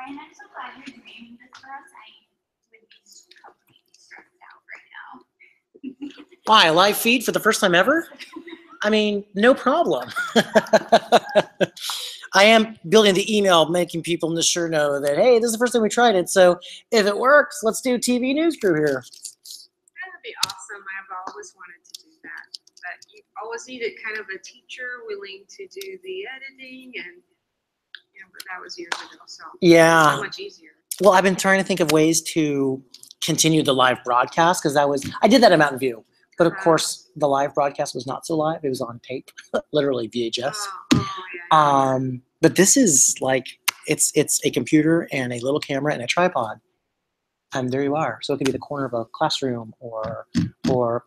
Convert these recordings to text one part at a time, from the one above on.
Ryan, I'm so glad you're doing this for us. I would be completely stressed out right now. Why, a live feed for the first time ever? I mean, no problem. I am building the email, making people sure know that, hey, this is the first time we tried it. So if it works, let's do TV news crew here. That would be awesome. I've always wanted to do that. But you always needed kind of a teacher willing to do the editing, and but that was years ago. So Yeah. it's so much easier. Well, I've been trying to think of ways to continue the live broadcast because I did that in Mountain View. But of course, the live broadcast was not so live. It was on tape, literally VHS. Yeah. But this is like, it's a computer and a little camera and a tripod. And there you are. So it could be the corner of a classroom or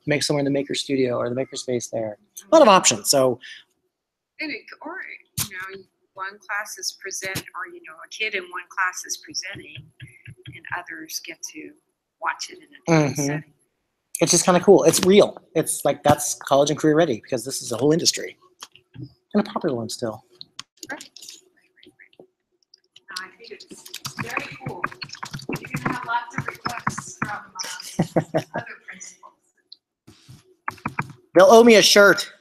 make somewhere in the maker studio or the maker space there. A lot of options. So, one class is present, or a kid in one class is presenting, and others get to watch it in a different setting. It's just kind of cool. It's real. It's like that's college and career ready because this is a whole industry and a popular one still. Right. No, I think it's very cool. You're going to have lots of requests from other principals. They'll owe me a shirt.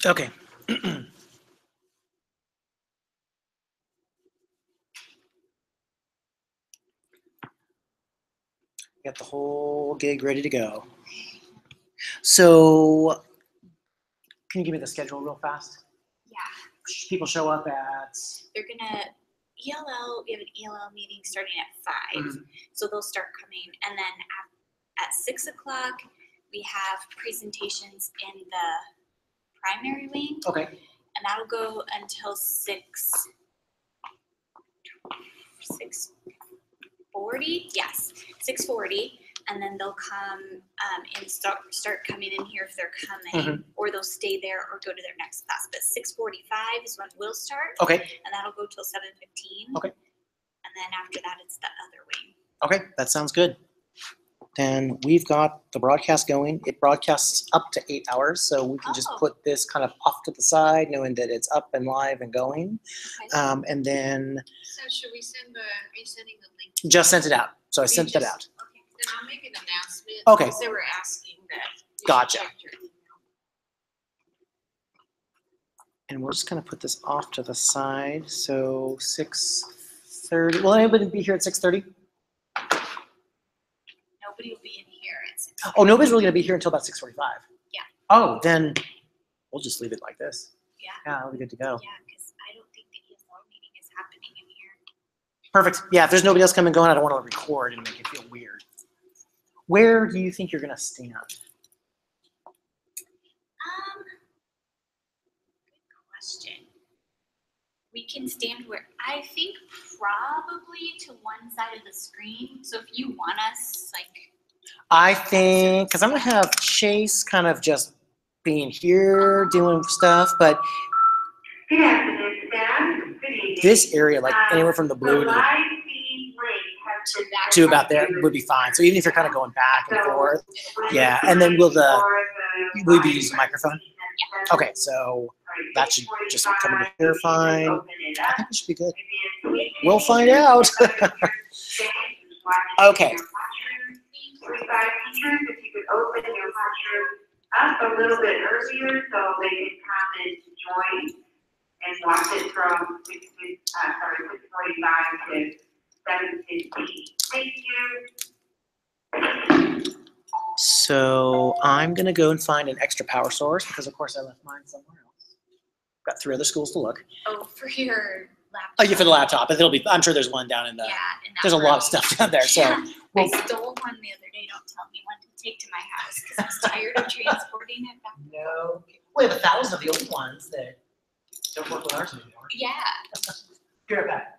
Okay. Got the whole gig ready to go. So, can you give me the schedule real fast? Yeah. People show up at... They're gonna ELL. We have an ELL meeting starting at 5, so they'll start coming, and then at 6 o'clock we have presentations in the primary wing. Okay. And that'll go until 6:40. Yes, 6:40, and then they'll come and start coming in here if they're coming, or they'll stay there or go to their next class. But 6:45 is when we'll start. Okay. And that'll go till 7:15. Okay. And then after that, it's the other wing. Okay, that sounds good. Then we've got the broadcast going. It broadcasts up to 8 hours, so we can just put this kind of off to the side, knowing that it's up and live and going. Okay. And then So should we are you sending the link? just sent it out. So I sent that out. Okay, then I'll make an announcement. Okay. Because they were asking that. Gotcha. And we're just going to put this off to the side. So 6:30. Will anybody be here at 6:30? Nobody will be in here at 6. Oh, nobody's really going to be here until about 6:45. Yeah. Oh, then we'll just leave it like this. Yeah. Yeah, we'll be good to go. Yeah, because I don't think the ESL meeting is happening in here. Perfect. Yeah, if there's nobody else coming and going, I don't want to record and make it feel weird. Where do you think you're going to stand? Good question. We can stand where I think probably to one side of the screen. So if you want us, like, I think, because I'm going to have Chase kind of just being here doing stuff, but Good afternoon, staff. Good evening. this area, like anywhere from the blue The to, live feed link has to about there would be fine. So even if you're kind of going back and forth, yeah. And then we'll be using the microphone? Okay, so that should just come in here fine. I think it should be good. We'll find out. Okay. Teachers, if you could open your classroom up a little bit earlier so they can come and join and watch it from 6:45 to 7:15. Thank you. So I'm going to go and find an extra power source because, of course, I left mine somewhere else. Got 3 other schools to look. Oh, for your laptop. Oh, yeah, for the laptop. But I'm sure there's one down in the. Yeah, in that There's a lot room. of stuff down there. So Yeah. well, I stole one the other day. Don't tell me when to take to my house because I was tired of transporting it back. no, we have 1,000 of the old ones that don't work with ours anymore. Yeah. Be right back.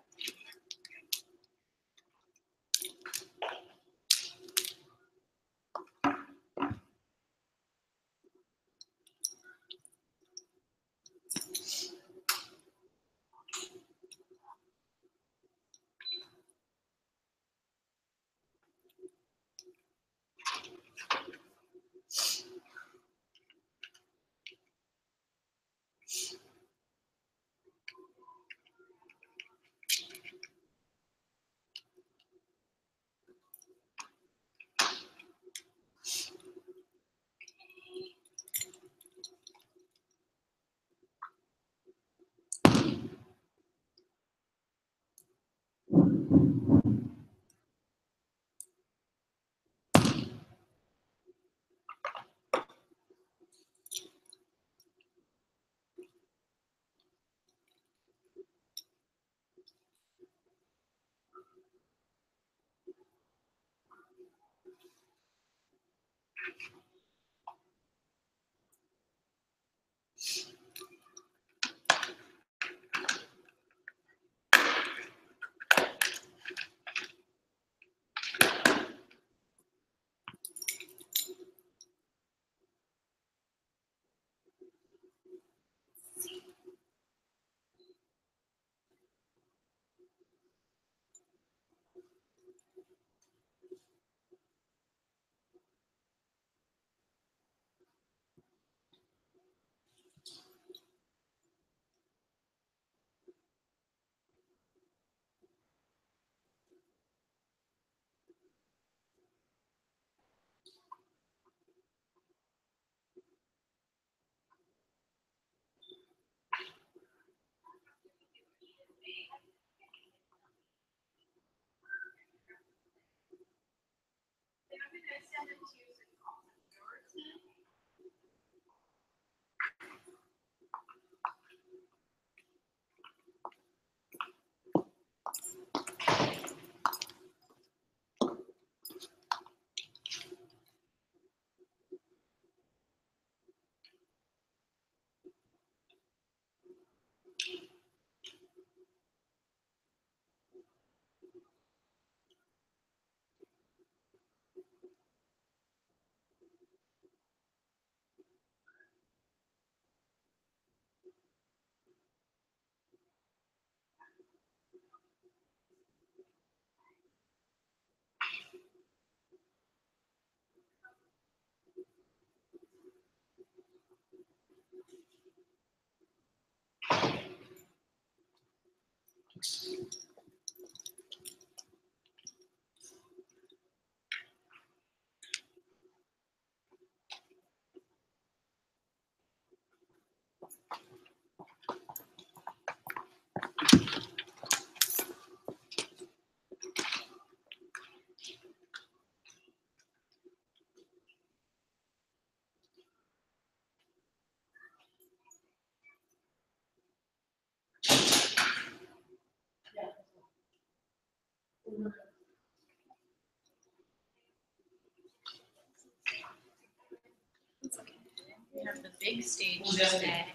We have the big stage today.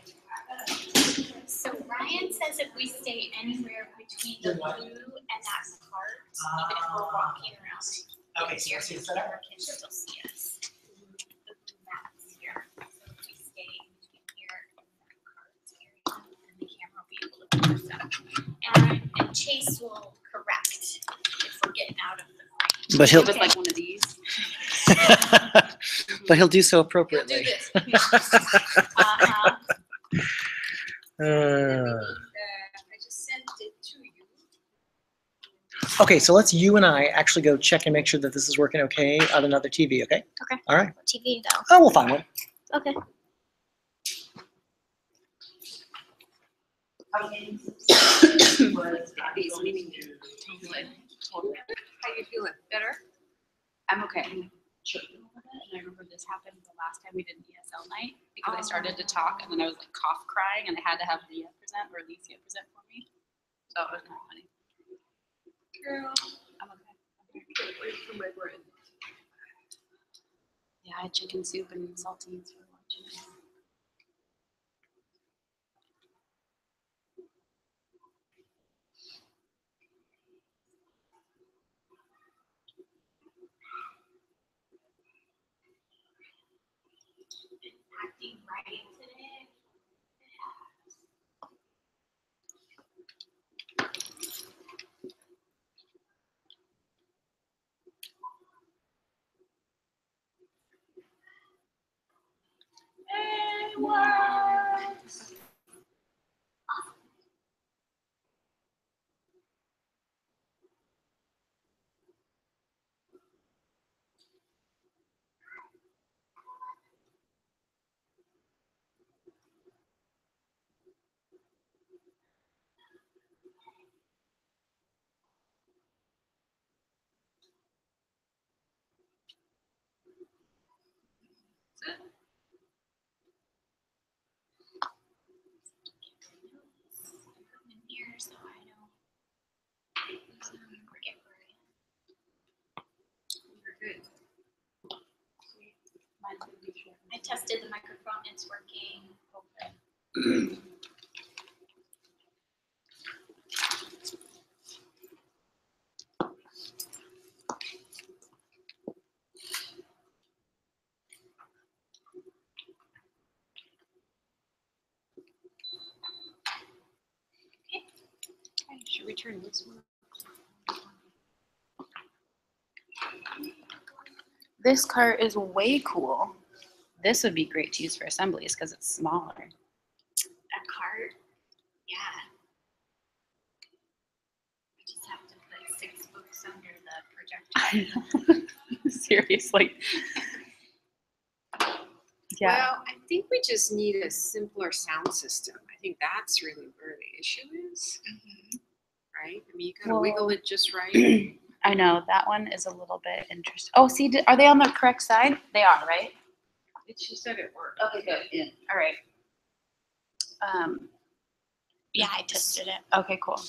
So Ryan says if we stay anywhere between the blue and that part, even if we're walking around. Okay, so you see the setup? Our kids still see will correct if we're getting out of the frame. But he'll, Give us like one of these. but he'll do so You'll do appropriately. this. Uh-huh. I just sent it to you. Okay, so let's you and I actually go check and make sure that this is working okay on another TV, okay? Okay. All right. What TV though? Oh, we'll find one. Okay. These meaning totally. How you feeling? Better? I'm okay. And I remember this happened the last time we did an ESL night because I started to talk and then I was like cough crying and I had to have Leah present or Alicia present for me. So it was not funny. Girl. I'm okay. Can't wait for my bread. Yeah, I had chicken soup and saltines for lunch. Acting right today. It works. In here, so I know. Forget where I am. You're good. Mine's gonna be short. I tested the microphone, it's working. Okay. Okay, should we turn this one? This car is way cool. This would be great to use for assemblies because it's smaller. A cart, yeah. I just have to put 6 books under the projector. Seriously. Yeah. Well, I think we just need a simpler sound system. I think that's really where the issue is, right? I mean, you gotta wiggle it just right. I know that one is a little bit interesting. Oh, see, are they on the correct side? They are, right? She said it worked. Okay, good. Yeah. All right. Yeah, I tested it. Okay, cool.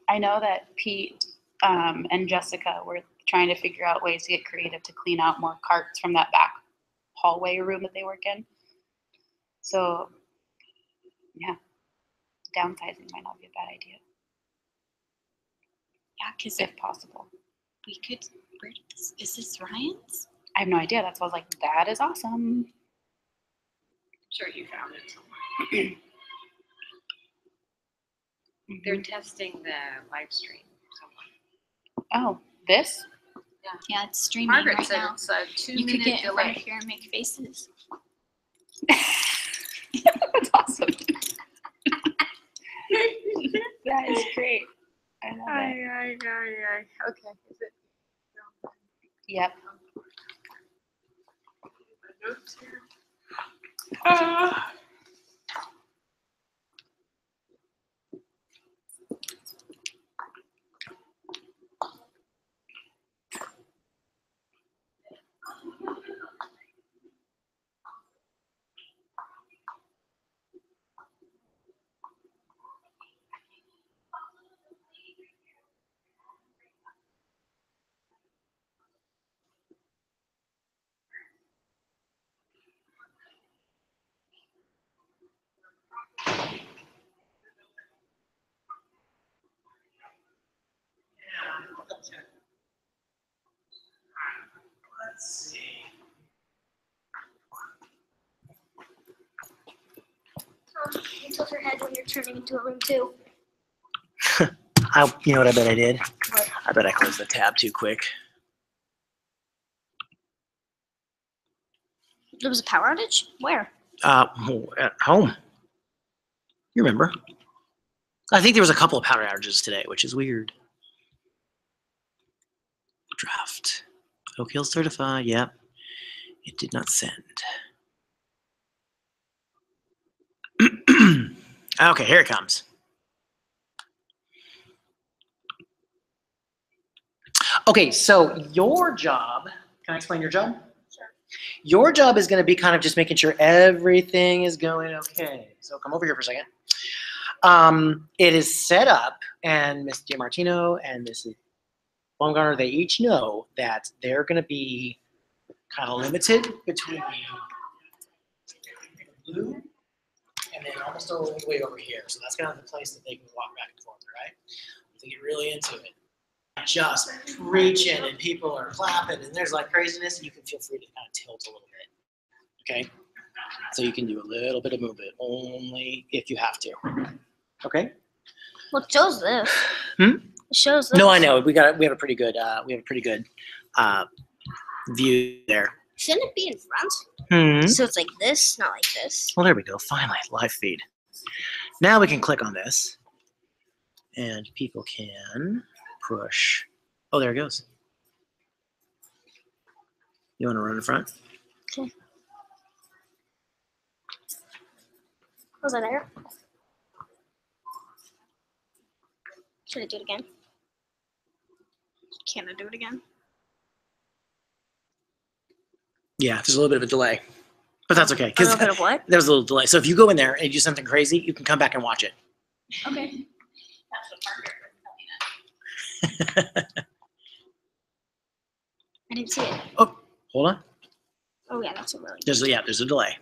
I know that Pete and Jessica were trying to figure out ways to get creative to clean out more carts from that back hallway room that they work in. So, yeah, downsizing might not be a bad idea, Yeah, because if possible. we could, where did this, is this Ryan's? I have no idea. That's why I was like, that is awesome. I'm sure you found it somewhere. They're testing the live stream somewhere. Oh, this? Yeah, it's streaming Margaret right said now. it's a You could 2-minute get in front of delay. here and make faces. That's awesome. That is great. I love it. Aye. Okay, is it? No. Yep. My notes here. Let's see. You tilt your head when you're turning into a room 2. You know what I bet I did? What? I bet I closed the tab too quick. There was a power outage? Where? At home. You remember? I think there was a couple of power outages today, which is weird. Draft. Oak Hill certified. Yep. It did not send. Okay, here it comes. Okay, so your job, can I explain your job? Sure. Your job is going to be kind of just making sure everything is going okay. So come over here for a second. It is set up, and Ms. DiMartino and Mrs. Baumgartner, they each know that they're going to be kind of limited between blue and then almost all the way over here. So that's kind of the place that they can walk back and forth, right? If they get really into it. Just preaching and people are clapping and there's like craziness, you can feel free to kind of tilt a little bit. Okay? So you can do a little bit of movement only if you have to. Okay? Well, it shows this. Hmm? It shows this. No, I know. We have a pretty good view there. Shouldn't it be in front? Hmm. So it's like this, not like this. Well, there we go. Finally, live feed. Now we can click on this and people can push. Oh, there it goes. You want to run in front? Okay. Was I there? Should I do it again? Can I do it again? Yeah, there's a little bit of a delay, but that's okay A because little bit of what? there's a little delay. So if you go in there and you do something crazy, you can come back and watch it. Okay. That's what Margaret was telling us. I didn't see it. Oh, hold on. Oh yeah, that's a really. There's a delay.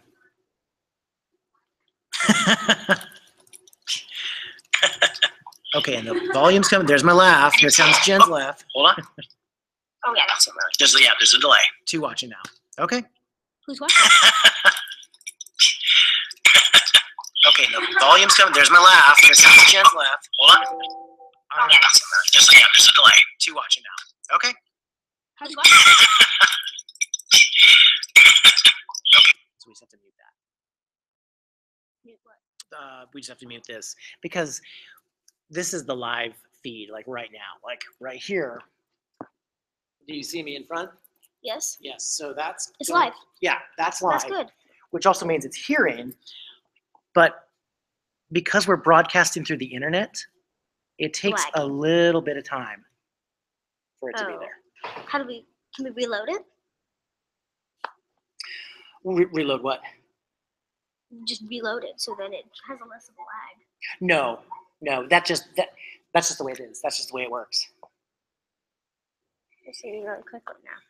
Okay, and the volume's coming. There's my laugh. Here comes Jen's laugh. Hold on. Oh yeah, that's a really. There's a delay. Two watching now. Okay. Who's watching? Okay, the volume's coming. There's my laugh. Here comes Jen's laugh. Hold on. There's a delay. Two watching now. Okay. Who's watching? So we just have to mute that. Mute what? We just have to mute this because this is the live feed, like right now, like right here. Do you see me in front? Yes. Yes. So that's It's live. Yeah, that's live. That's good. Which also means it's hearing. But because we're broadcasting through the internet, it takes Lag. a little bit of time for it to be Oh. there. How do we? Can we reload it? Reload what? Just reload it so that it has a less of a lag. No, that's just the way it is. That's just the way it works. Let's see really quickly now.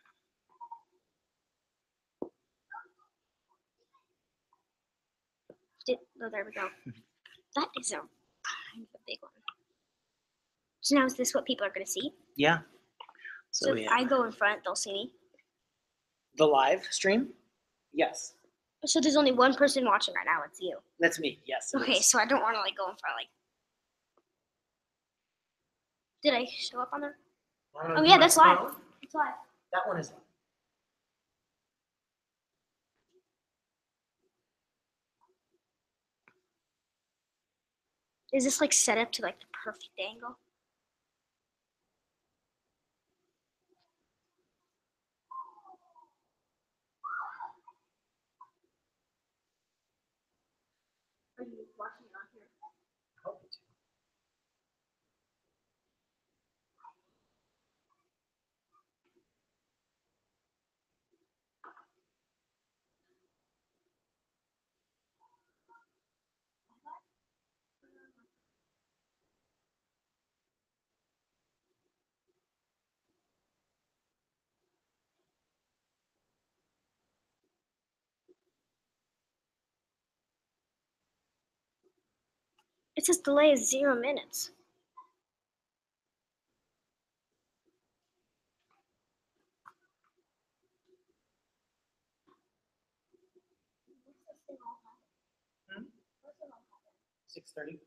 Oh, there we go. That is a kind of a big one. So now is this what people are going to see? Yeah. So So if yeah. I go in front, they'll see me. The live stream? Yes. So there's only one person watching right now. It's you. That's me. Yes. it Okay, is. so I don't want to like go in front. Like, did I show up on there? Oh yeah, that's live. It's live. That one is live. Is this like set up to like the perfect angle? Are you watching it on here? It says delay is 0 minutes. Hmm? 6:30.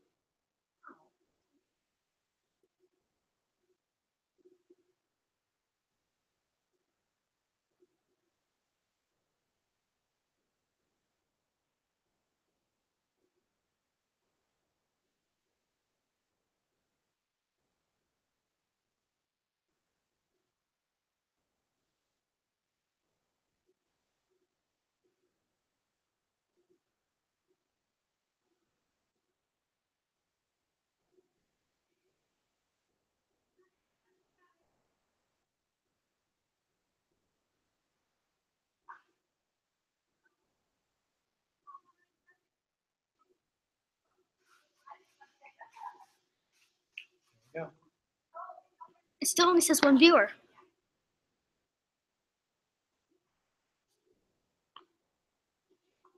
It still only says 1 viewer.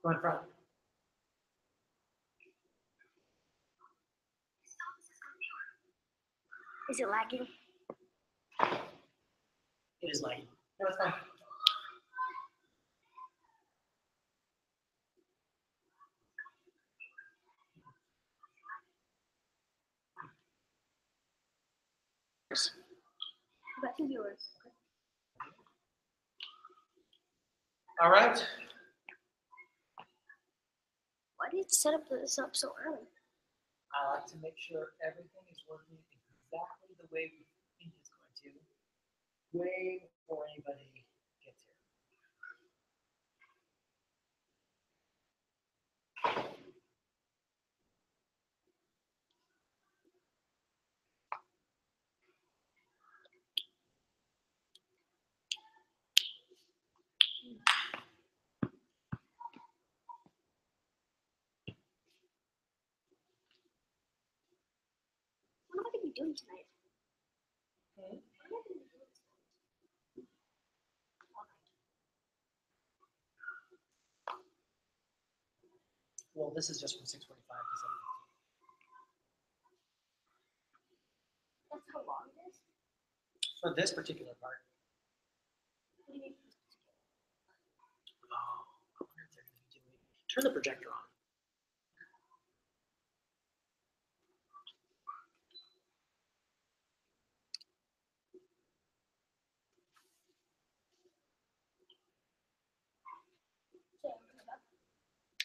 Go in front. Is it lagging? It is lagging. No, it's fine. About 2 viewers. All right. Why did you set up this up so early? I like to make sure everything is working exactly the way we think it's going to, way before anybody gets here. What am I going to be doing tonight? What am I gonna be doing tonight? Well, this is just from 6:45 to 7:15. That's how long it is? For this particular part. What do you mean? Oh, I wonder if they're going to be doing. Turn the projector on.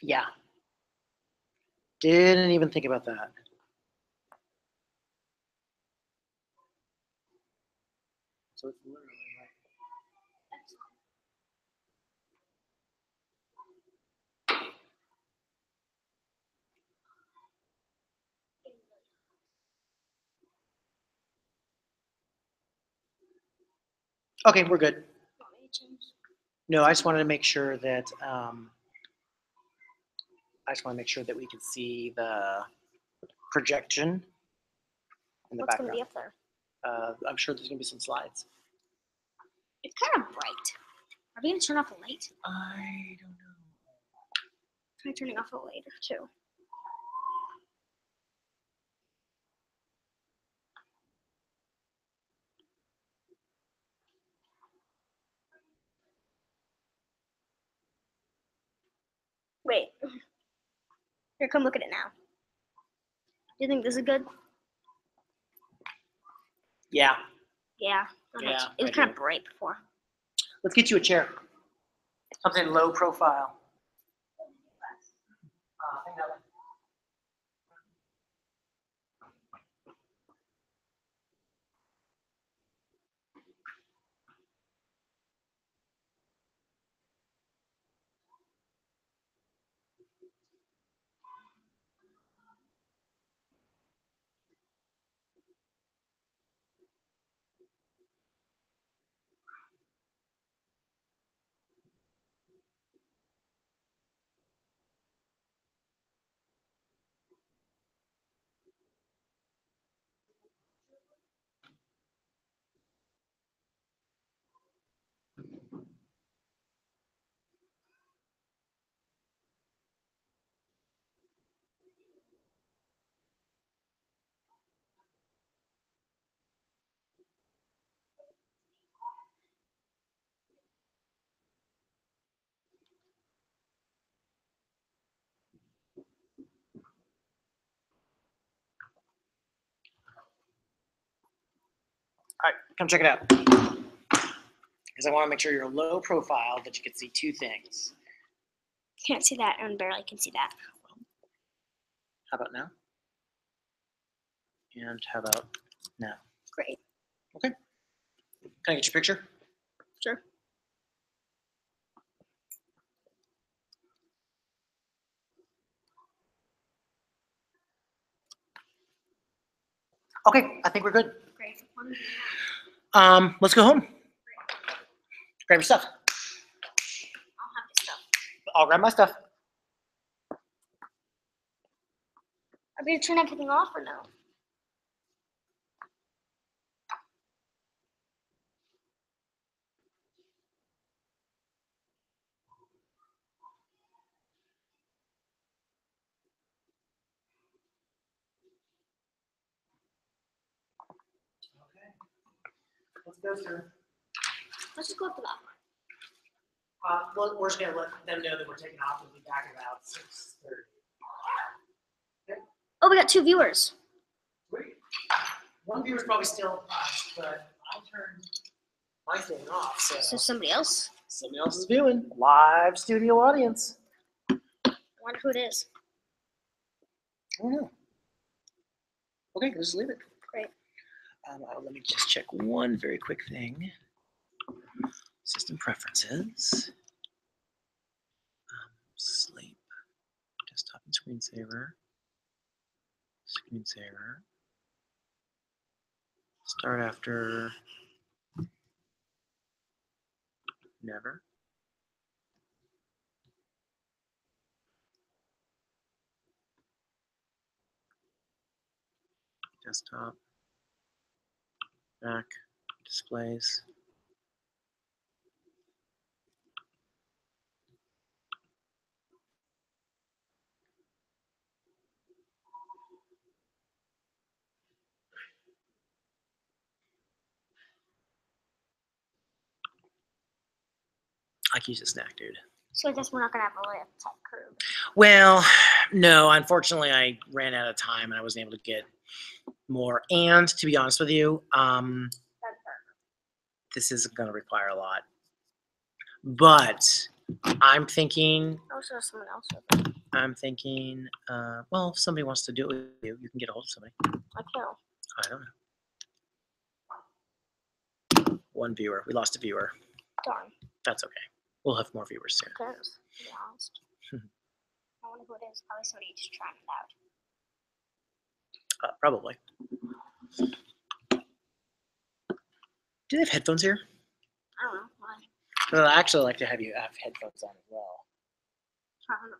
Yeah. Didn't even think about that. So it's literally right. Okay, we're good. Want me to change? No, I just wanted to make sure that we can see the projection in the What's going to background. be up there? I'm sure there's going to be some slides. It's kind of bright. Are we going to turn off the light? I don't know. Try turning off the light too. Wait. Here, come look at it now. Do you think this is good? Yeah. Yeah. Okay. Yeah, It was I kind do. of bright before. Let's get you a chair. Something low profile. I think that one. All right, come check it out. Because I want to make sure you're low profile, that you can see two things. Can't see that and barely can see that. How about now? And how about now? Great. Can I get your picture? Sure. Okay, I think we're good. Great. Let's go home. Grab your stuff. I'll have this stuff. I'll grab my stuff. Are we gonna turn everything off or no? go through. Let's just go up to that. Well, we're just gonna let them know that we're taking off. We'll be back at about 6:30. Oh, we got 2 viewers. Sweet. One viewer's probably still us, but I turned my thing off, So so somebody else. somebody else is viewing. Live studio audience. I wonder who it is. I don't know. Okay, let's just leave it. Great. Let me just check one very quick thing. System preferences. Sleep. Desktop and screensaver. Screensaver. Start after. Never. Desktop. Back. Displays. I can use a snack, dude. So I guess we're not gonna have a lift type curb. Well, no, unfortunately, I ran out of time and I wasn't able to get more. And to be honest with you, this isn't going to require a lot. But I'm thinking, Also, someone else. well, if somebody wants to do it with you, you can get a hold of somebody. I can't. I don't know. One viewer. We lost a viewer. Darn. That's okay. We'll have more viewers soon. Who cares? To be honest. I wonder who it is. Probably somebody just trying it out. Probably. Do they have headphones here? I don't know. Why? Well, I actually like to have you have headphones on as well. I don't know.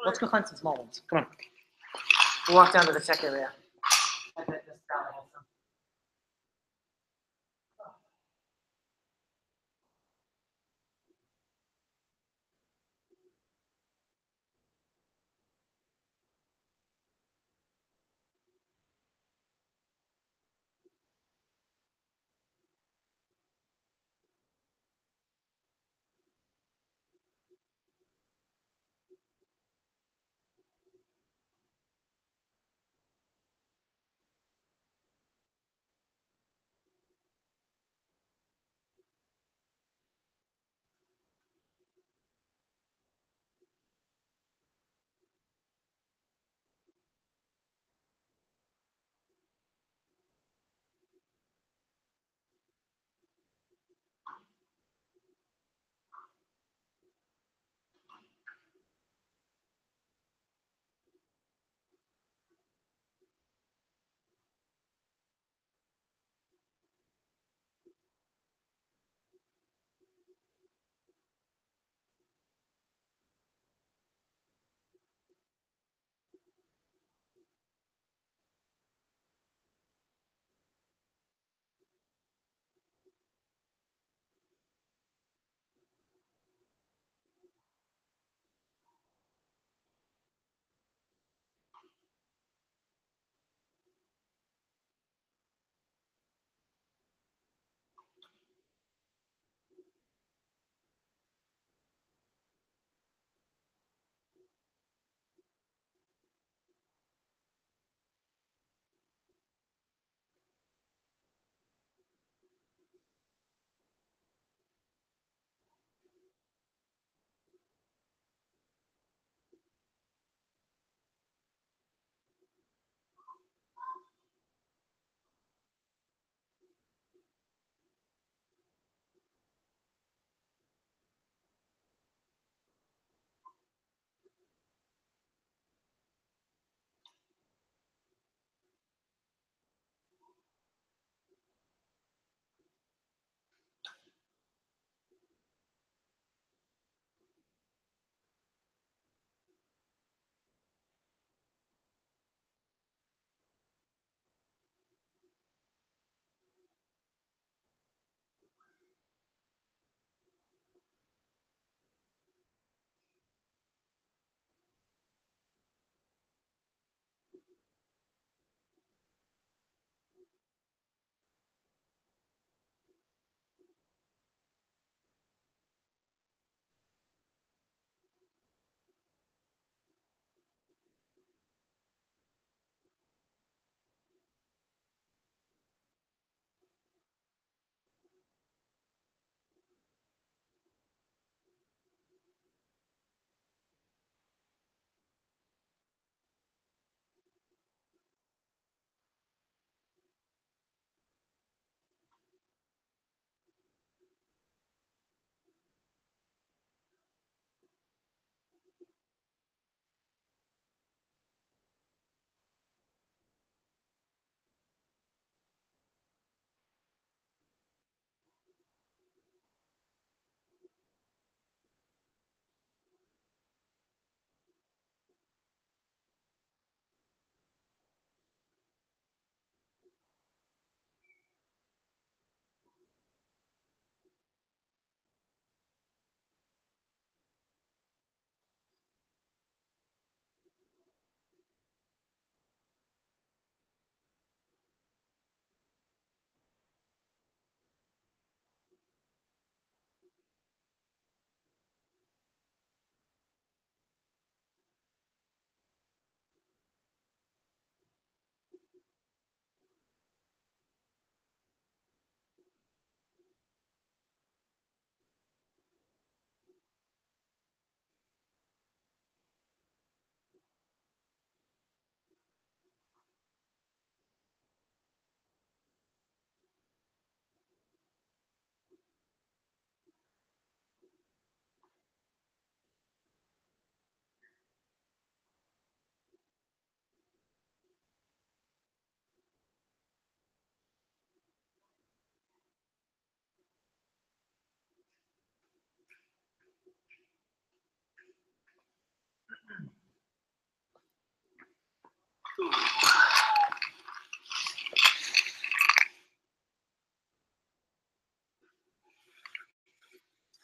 Let's go find some small ones. Come on. We'll walk down to the tech area. I bet this guy has some.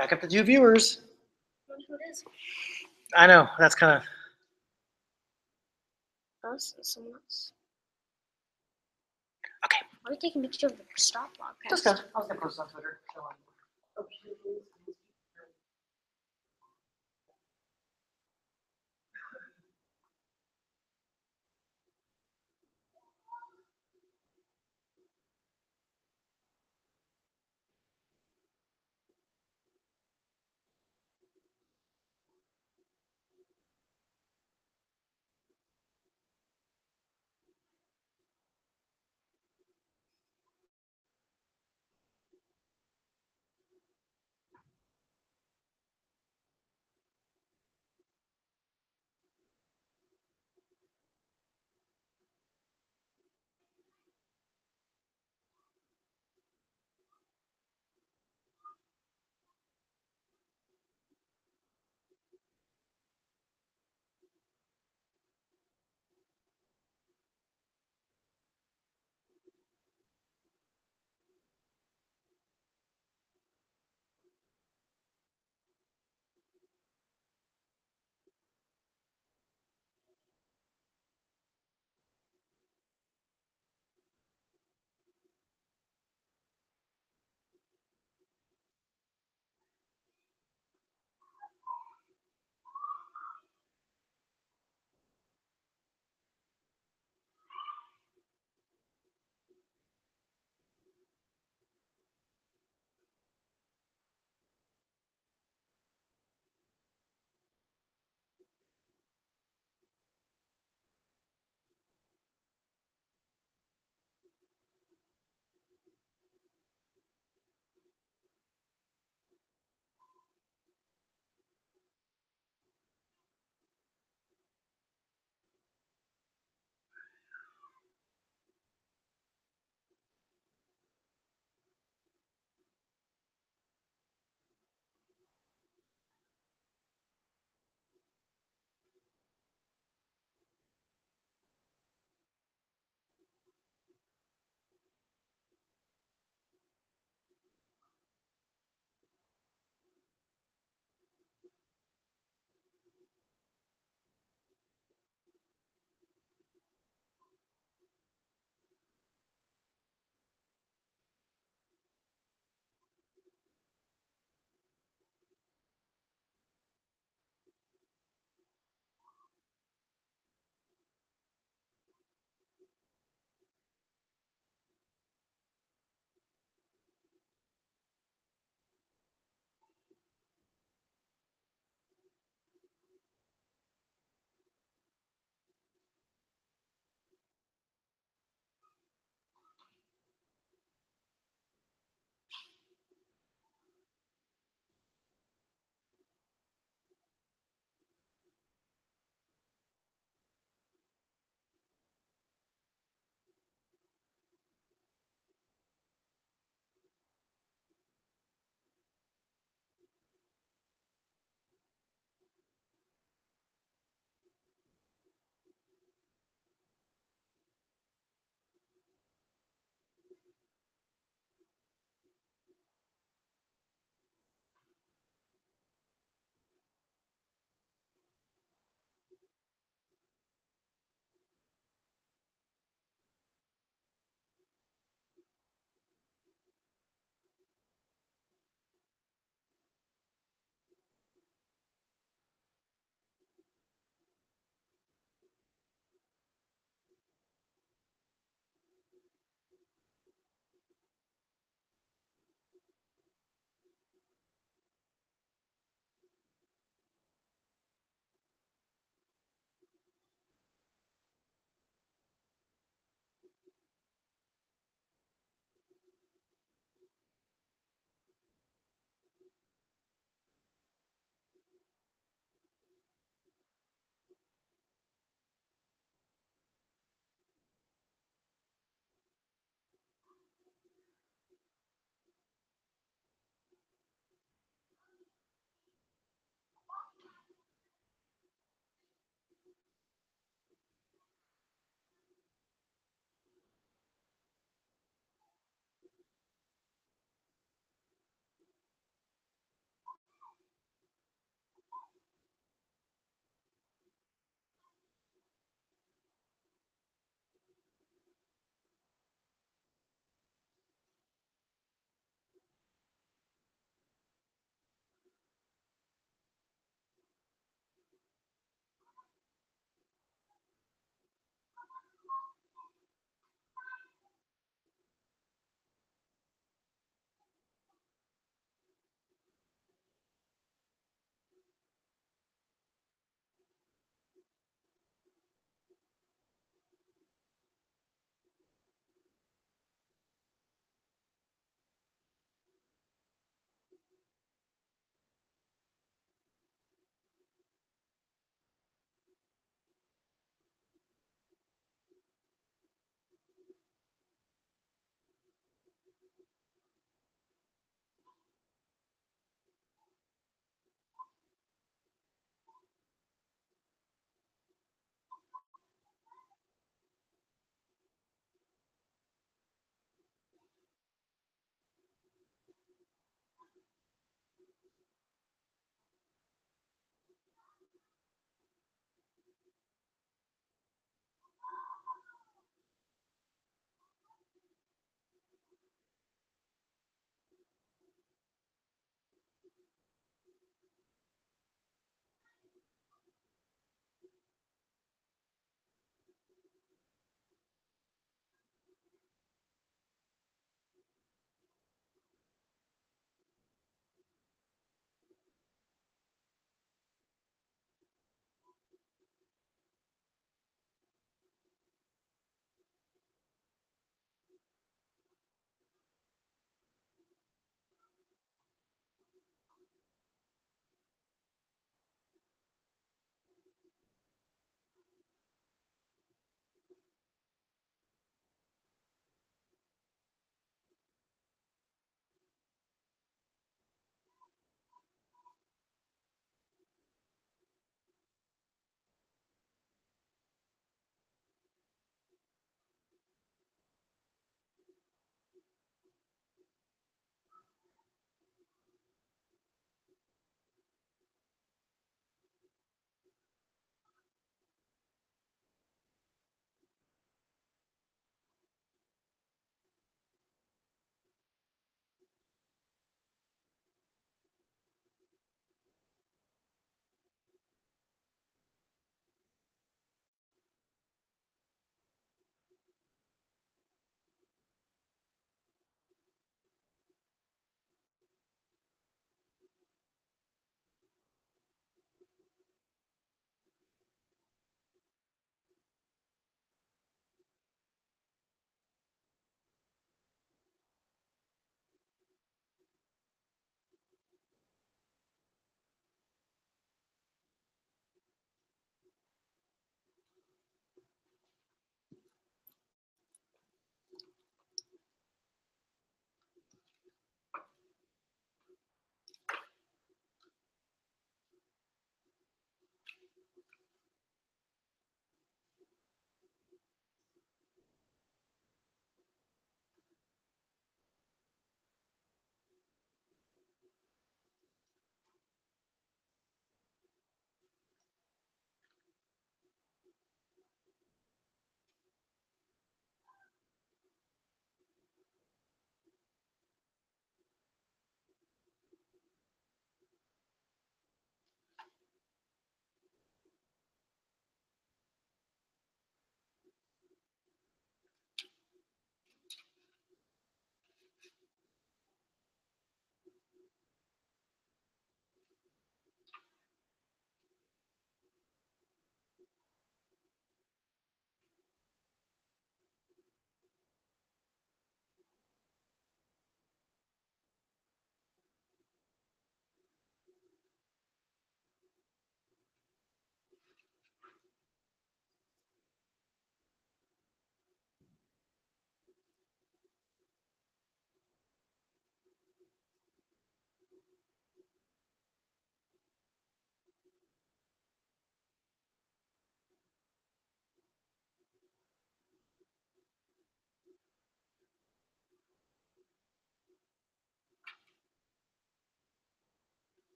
Back up to 2 viewers. I wonder who it is. I know, that's kind of, Us and someone else. okay. Why are you taking a picture of the stop log? Just go. I was gonna post it on Twitter.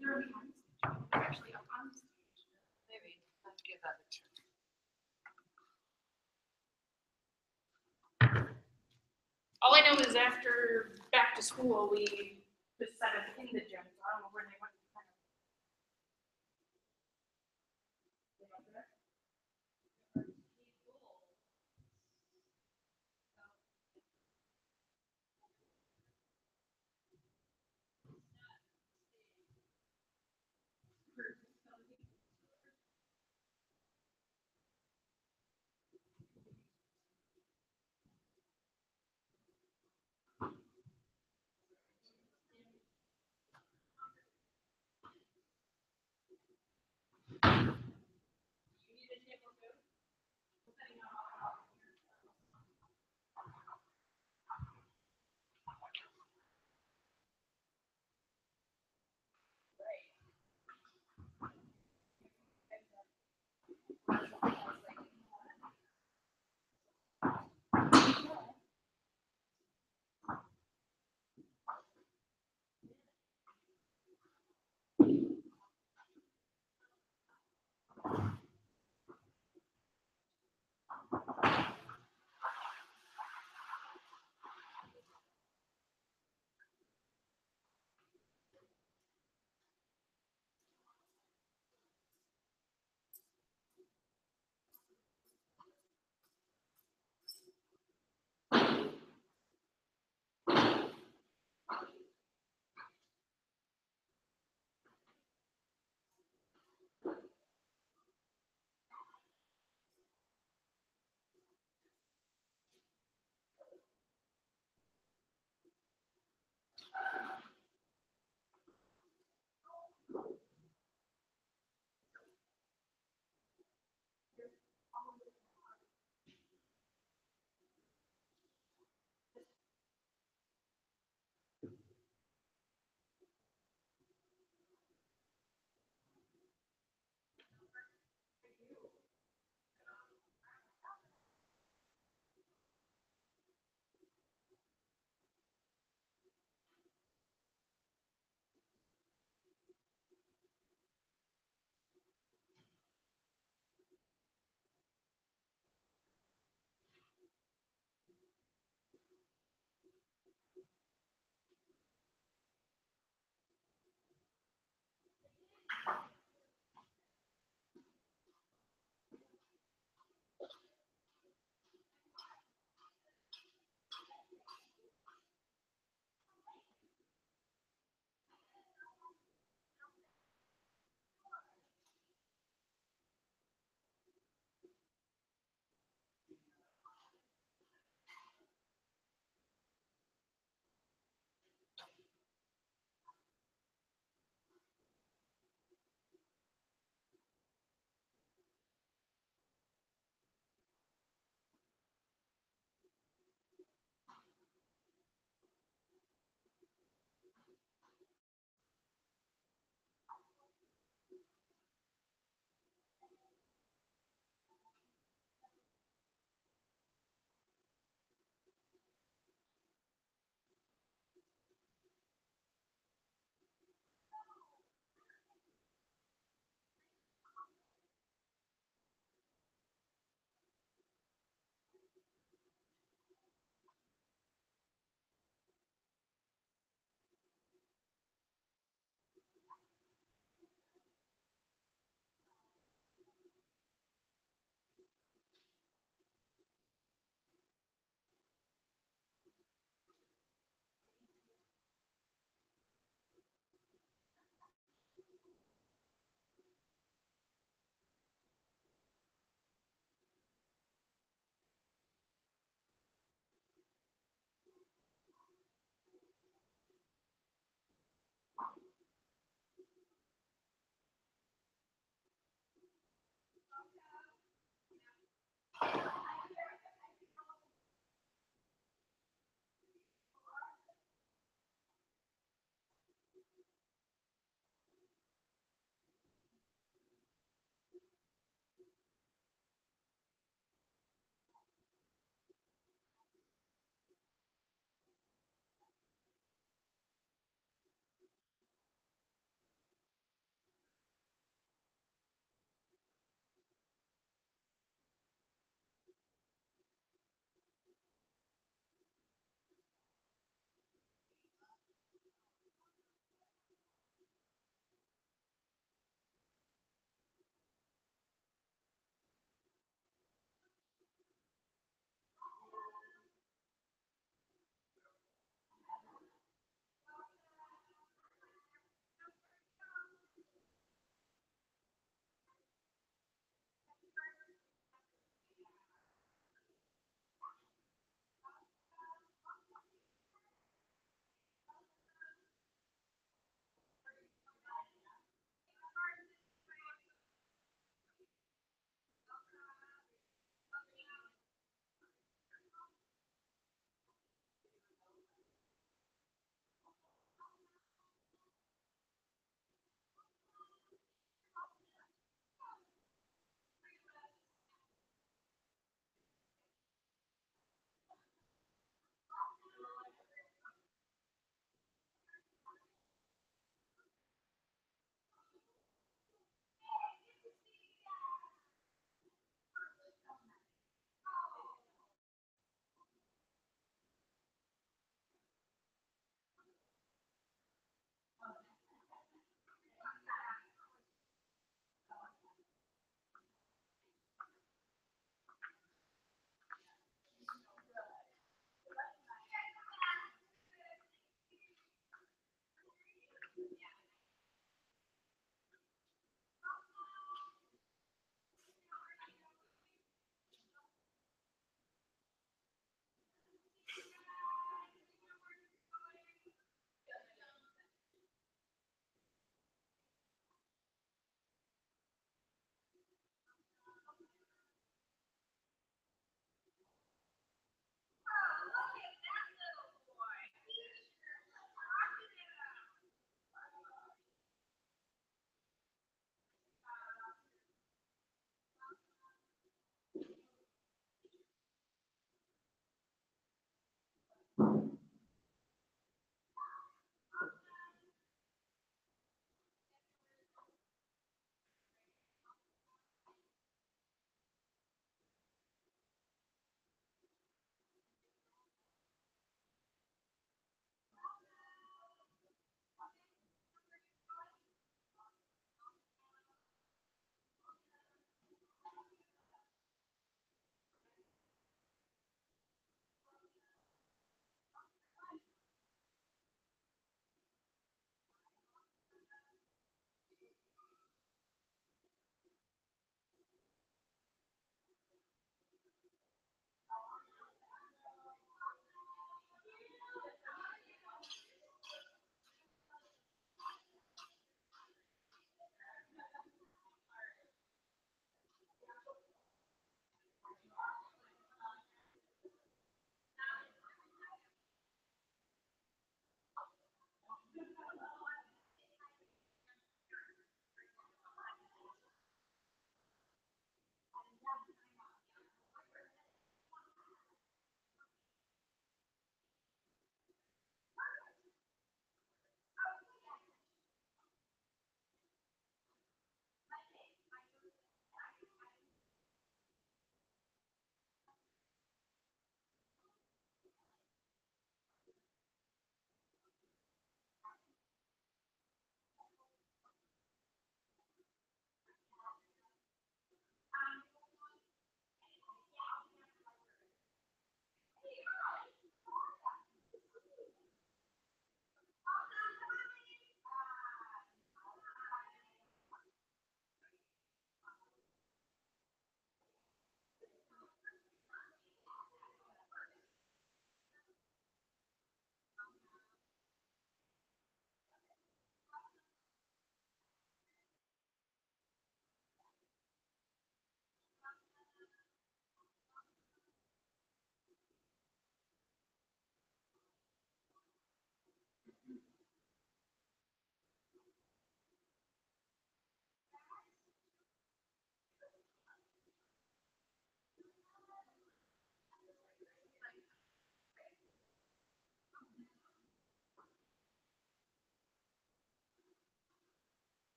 They're behind stage. They're actually up on stage. Maybe, I'll give that a try. All I know is after back to school, we just set them in the gym, so I don't know where they went.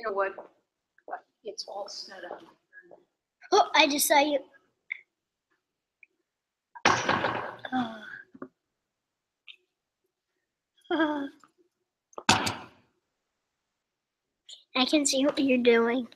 know what? It's all set up. Oh, I just saw you. I can see what you're doing.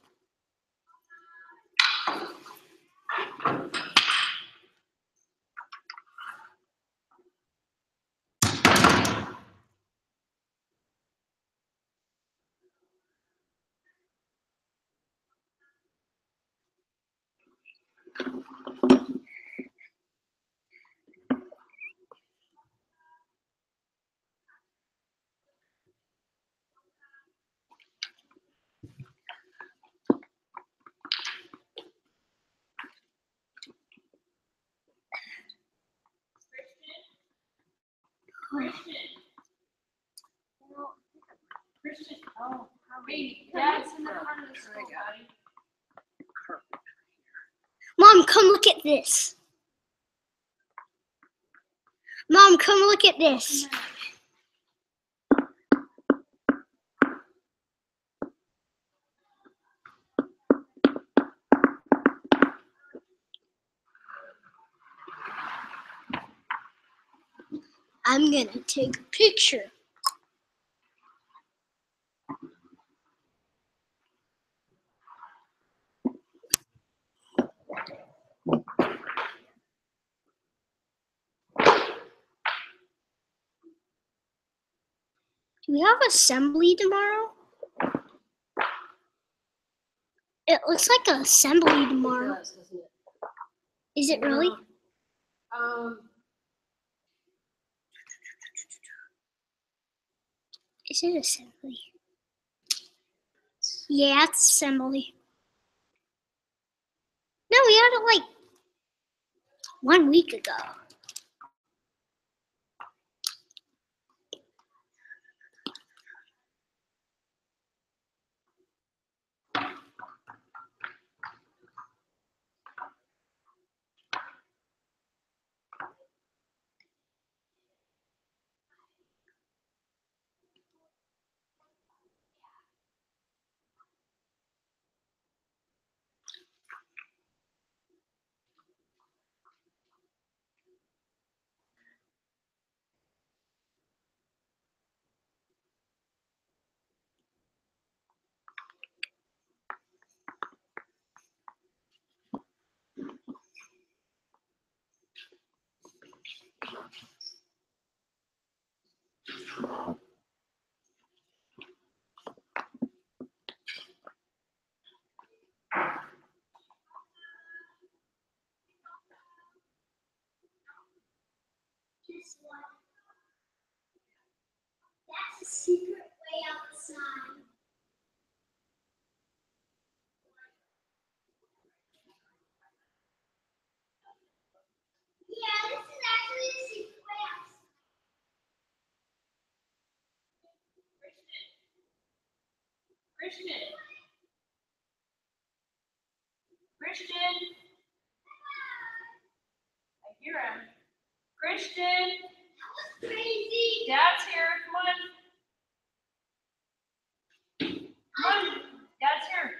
Christian, oh, hey, Dad's in the front of the school, buddy. Mom, come look at this. Mom, come look at this. I'm gonna take a picture. Do we have assembly tomorrow? It looks like an assembly tomorrow. It does, doesn't it? Is it really? Is it assembly? Yeah, it's assembly. No, we had it like 1 week ago. Guess what? That's a secret way outside. Yeah, this is actually a secret way outside. Christian. Christian. I hear him. Christian. Crazy. Dad's here. Come on. Come on. Dad's here.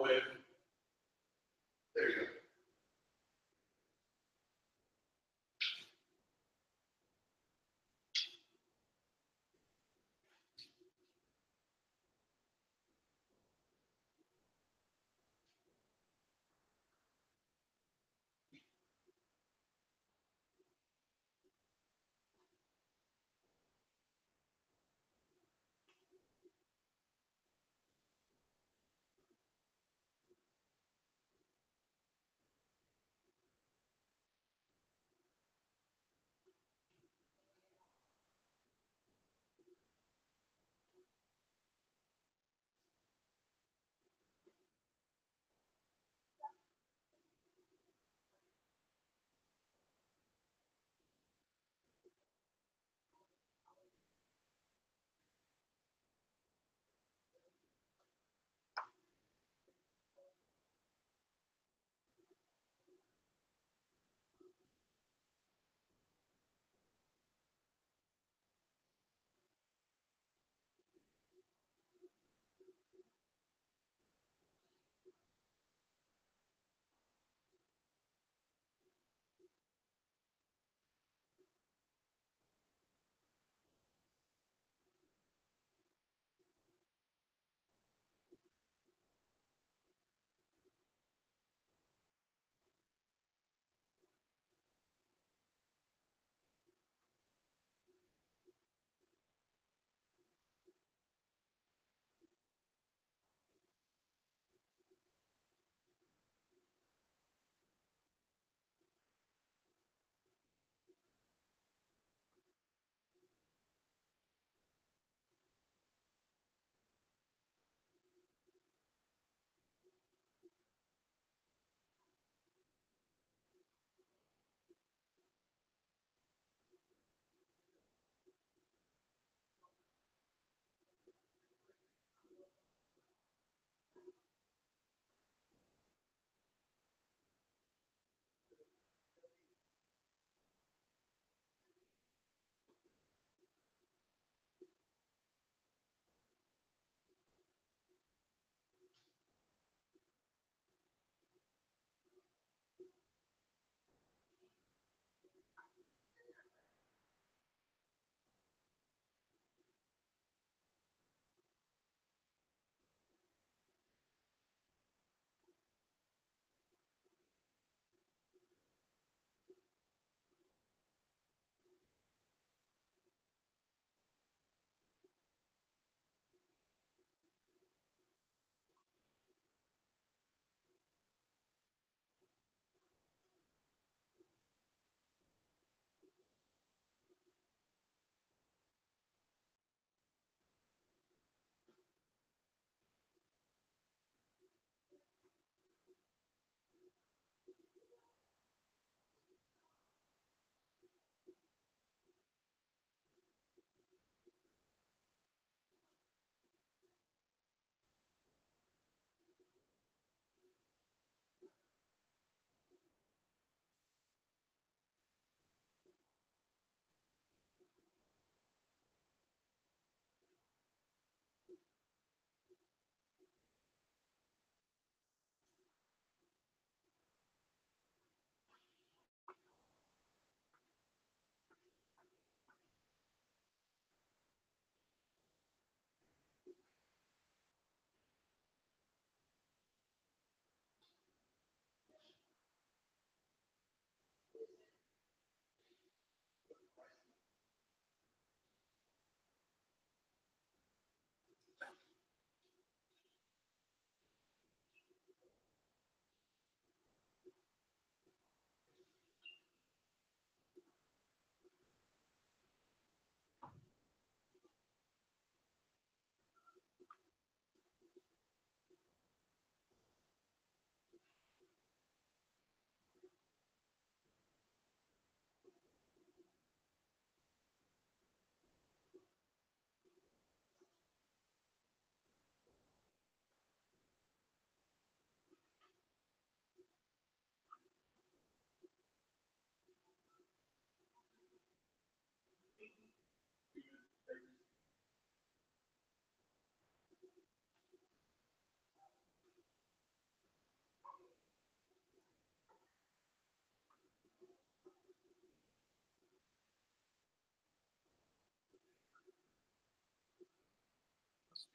wave. There you go.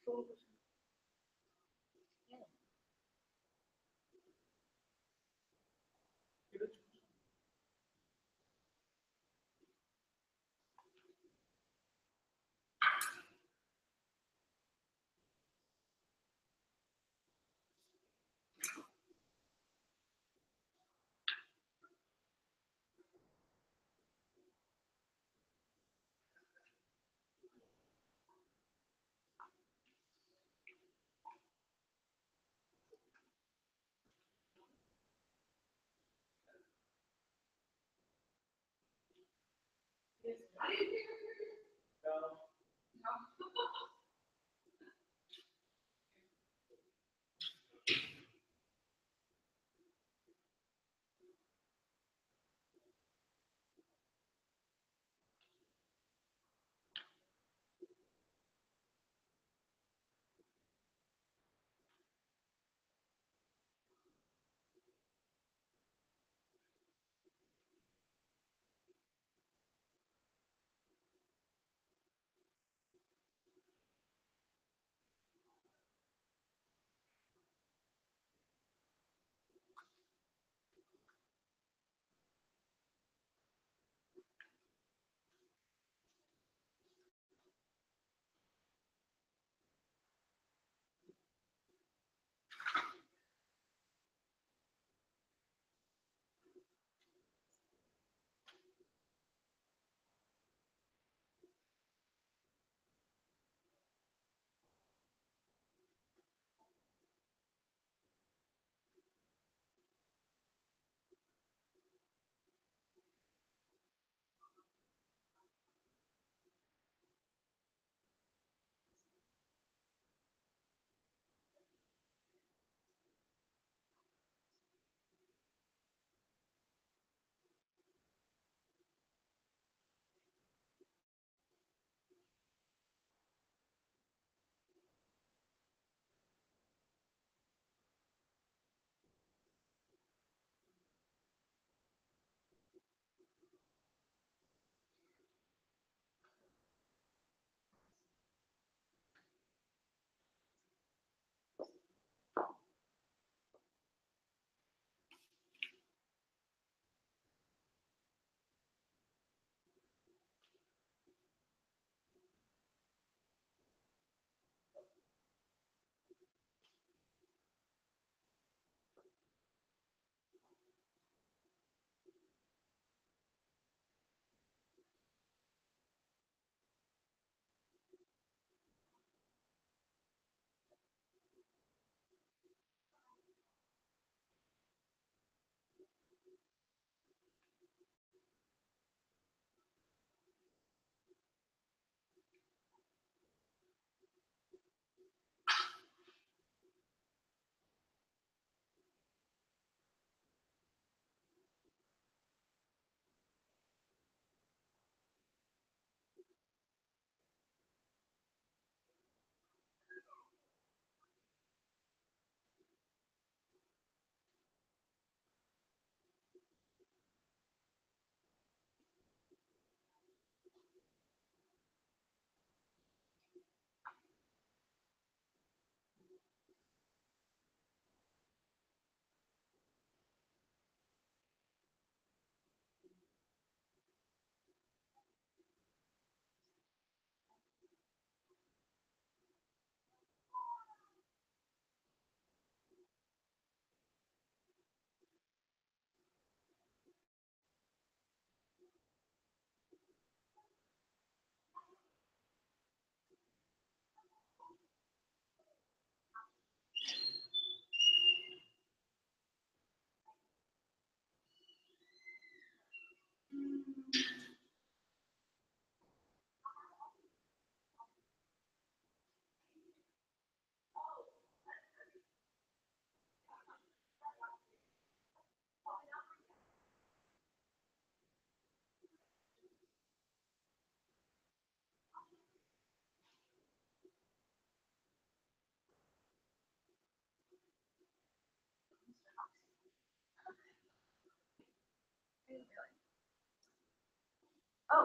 Oh,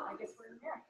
I guess we're in there.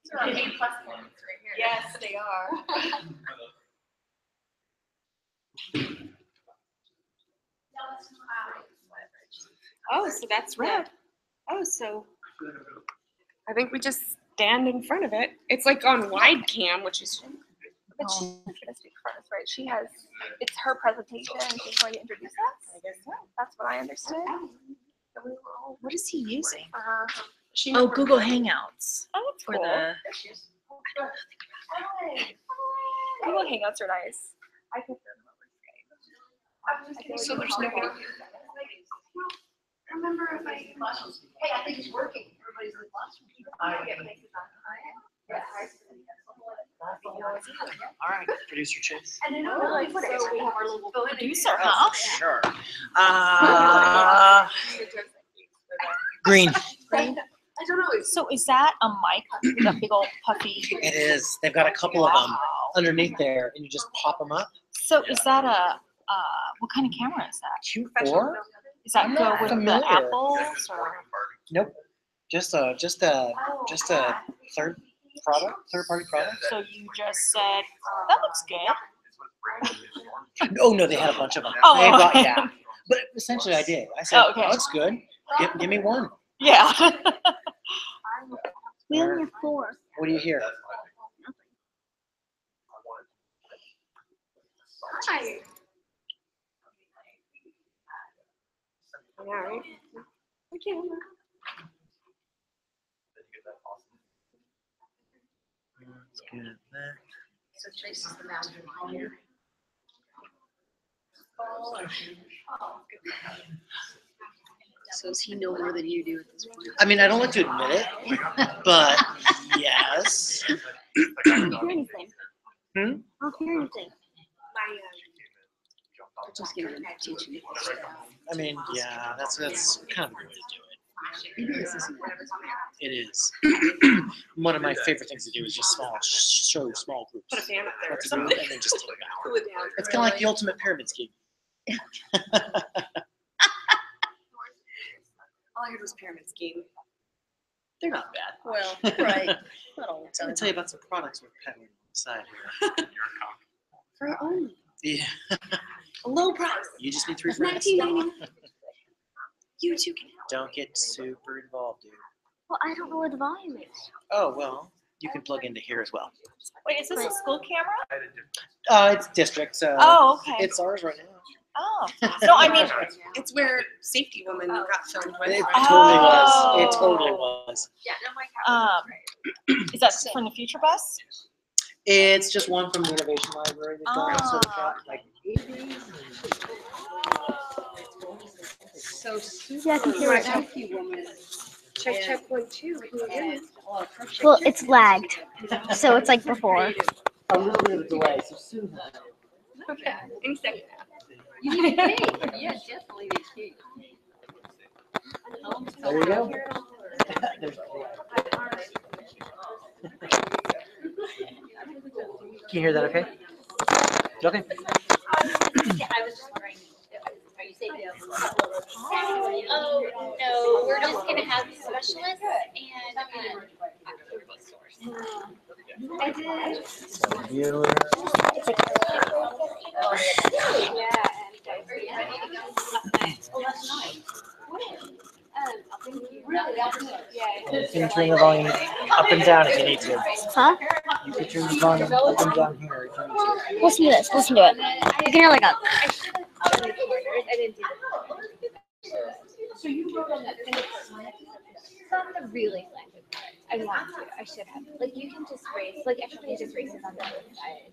There are A+ points right here. Yes, they are. Oh, so that's red. Oh, so I think we just stand in front of it. It's like on wide cam, which is. But she's going to speak for us, right? She has, it's her presentation and she's going to introduce us. I guess so. That's what I understood. So we were all What is he using? for her. She Oh, knew Google her- Hangouts Oh, that's for cool. the. Hi. Google Hangouts are nice. I prefer them over Skype. So there's nobody. Remember if I. Hey, I think it's working. Everybody's in the classroom. All right, producer Chase. And then like, so we have our little Producer, huh? Sure. Green. I don't know. So is that a mic with a big old puffy? It is. They've got a couple of them underneath there, and you just pop them up. So is that a what kind of camera is that? Q4? Does that go with familiar. the Apples or? Nope. Just a third party product. So you just said that looks good. Oh no, they had a bunch of them. Oh. They brought, yeah. But essentially, I did. I said, Oh, okay. "That looks good. Give me one." Yeah. We only have 4. What do you hear? Hi. Yeah, right. Okay. So Chase is the master here. So does he know more than you do at this point? I mean, I don't like to admit it, but yes. I don't hear anything. Hmm? I don't hear anything. We're just gonna teach you. I mean, yeah, that's kind of the way to do Maybe this isn't. it. It is. One of my favorite things to do is just show small groups. Put a fan up there or what to do, something. and then just take them out. Cool it down. It's kind of like the ultimate pyramid scheme. All I heard was pyramid scheme. They're not bad. Well, right. Not all the I'm time. gonna tell you about some products we're peddling on the side here. For our own. Yeah. A low price. You just need 3 friends. $19.99. You too can help. Don't get super involved, dude. Well, I don't know what the volume is. Oh well, you can plug into here as well. Wait, is this a school camera? It's district, so Oh, okay. it's ours right now. Oh, no, I mean, It's where Safety Woman got filmed with. It right? totally was. Oh. It totally was. Yeah, no, my is that from the Future Bus? It's just one from the Innovation Library. They've done so they've got like 8 days. So Yeah, I can hear it now. Safety Woman. Check 1, 2. Well, it's lagged. So it's like before. A little bit of a delay, so soon. Okay. In second half. Yeah, definitely the key. There you go. Can you hear that okay? Okay. I was just wondering, are you saying Oh, no, we're just gonna have specialists and, I did. You can turn the volume up and down if you need to. Huh? You can turn the volume up and down here if you need to. Listen to this. Listen to it. You can hear like a. So you wrote on that thing. Some of the really language. I want to. I should have. Like you can just raise. Like everybody just races on the other side.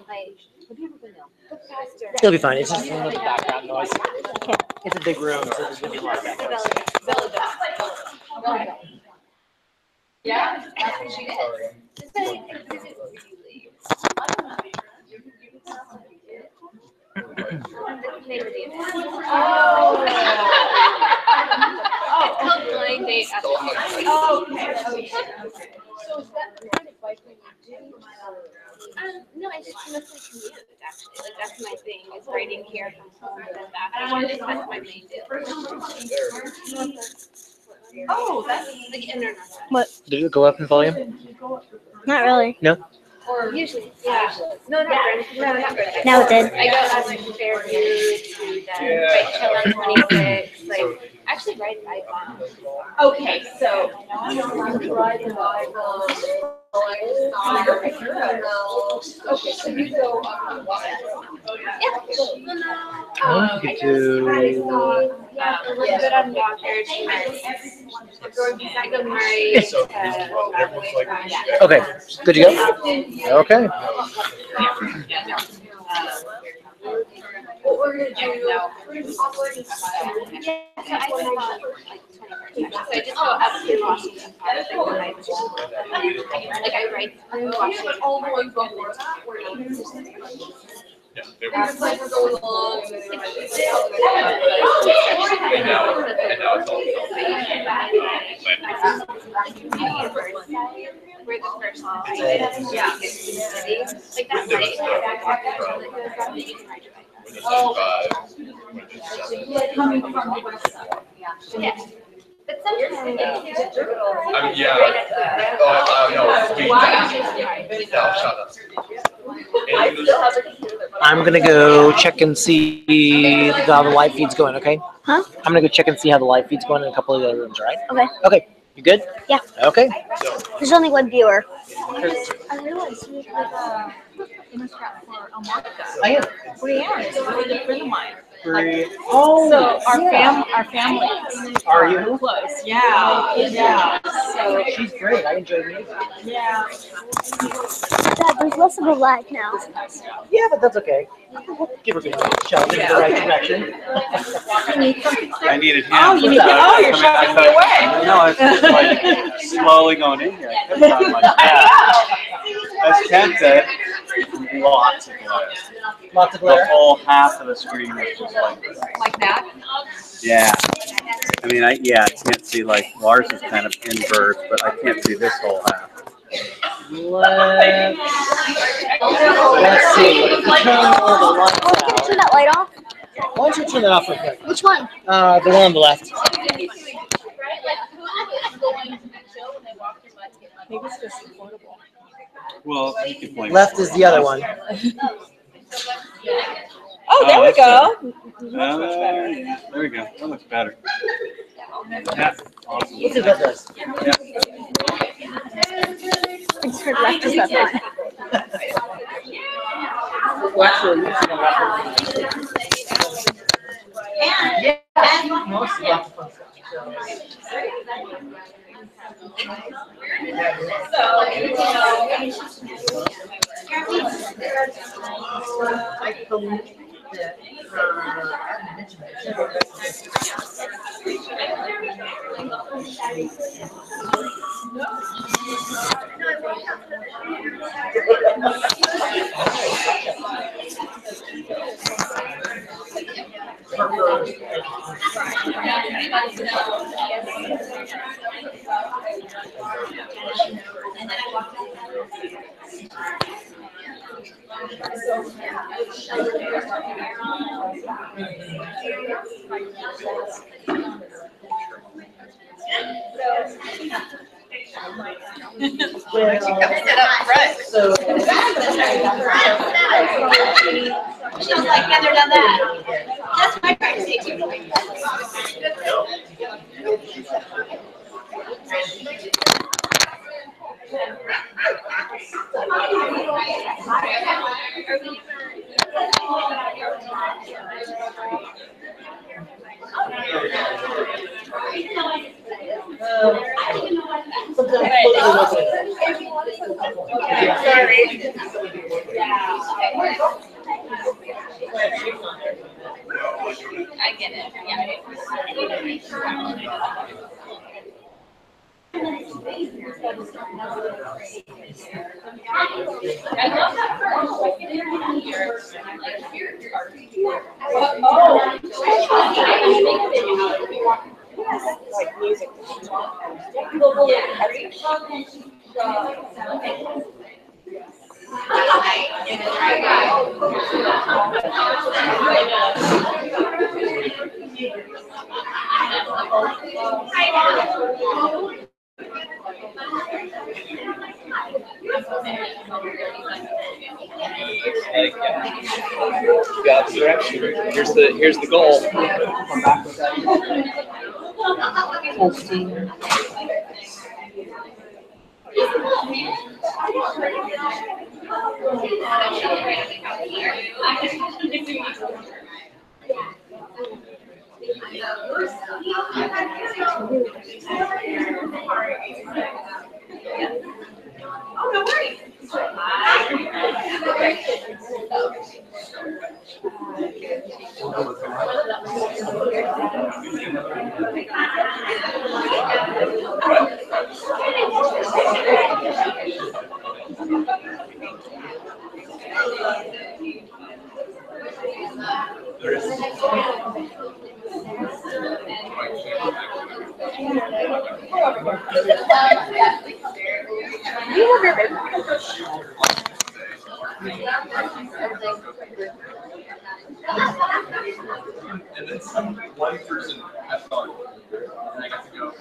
Like the people who know. The faster. It'll be fine. It's just a little background noise. It's a big room, so there's gonna be a lot of background noise. Yeah, that's what she did. It's called blind date. Oh, okay. So is that kind of like when you do? No, I just mostly commute. here from home and then back. That's my main deal. Oh, that's the internet. Did it go up in volume? Not really. No. Or usually, yeah. No, not really. No, not really. Now it did. I go as like Fairview to then right Chiller 26, like actually right by Bonn. Okay, so. Okay, so you go up. Yeah. I could do. Yeah, a little bit on Doctors. I go Murray. Okay, good to go? Okay. What we're gonna do. So I just go up to Washington. Like I write through Washington. We're the first one. Yeah. Like that night. Yeah. But sometimes. Yeah. No, shut up. I'm gonna go check and see how the live feed's going, okay? Huh? I'm gonna go check and see how the live feed's going in a couple of the other rooms, all right? Okay. Okay, you good? Yeah. Okay. There's only one viewer. I realized you had in a scrap for Martha. I am. Brianne is a really good friend of mine. Oh, So our families Are you? close. Yeah. Yeah. So She's great. I enjoy meeting her. yeah. Dad, there's less of a lag now. Yeah, but that's okay. Give her a good shove in the right direction. I needed him. Oh, you need. Oh, you're shoving me away. No, it's just like slowly going in here. I could've gone like that. As Ken said, lots of glare. Lots of The glare. whole half of the screen was just like this. Like that. Yeah. I mean, I can't see, like, Lars is kind of inverse, but I can't see this whole half. Let's see. Turn all the lights Oh, can you out. turn that light off? Why don't you turn that off real quick? Which one? The one on the left. Maybe it's just affordable. Well, you can blame. Left is the other one. Oh, there we that's go. Yeah, there we go. That looks better. Yeah. Awesome. Let's see what that does. I just heard left is that one. Well, actually, you see the left. Yeah, most of left. I believe that So She was like, never done that. That's my conversation. I get it. Like, you got the direction. Here's the goal. Testing. Oh, no worries. And then one person has gone, and I got to go.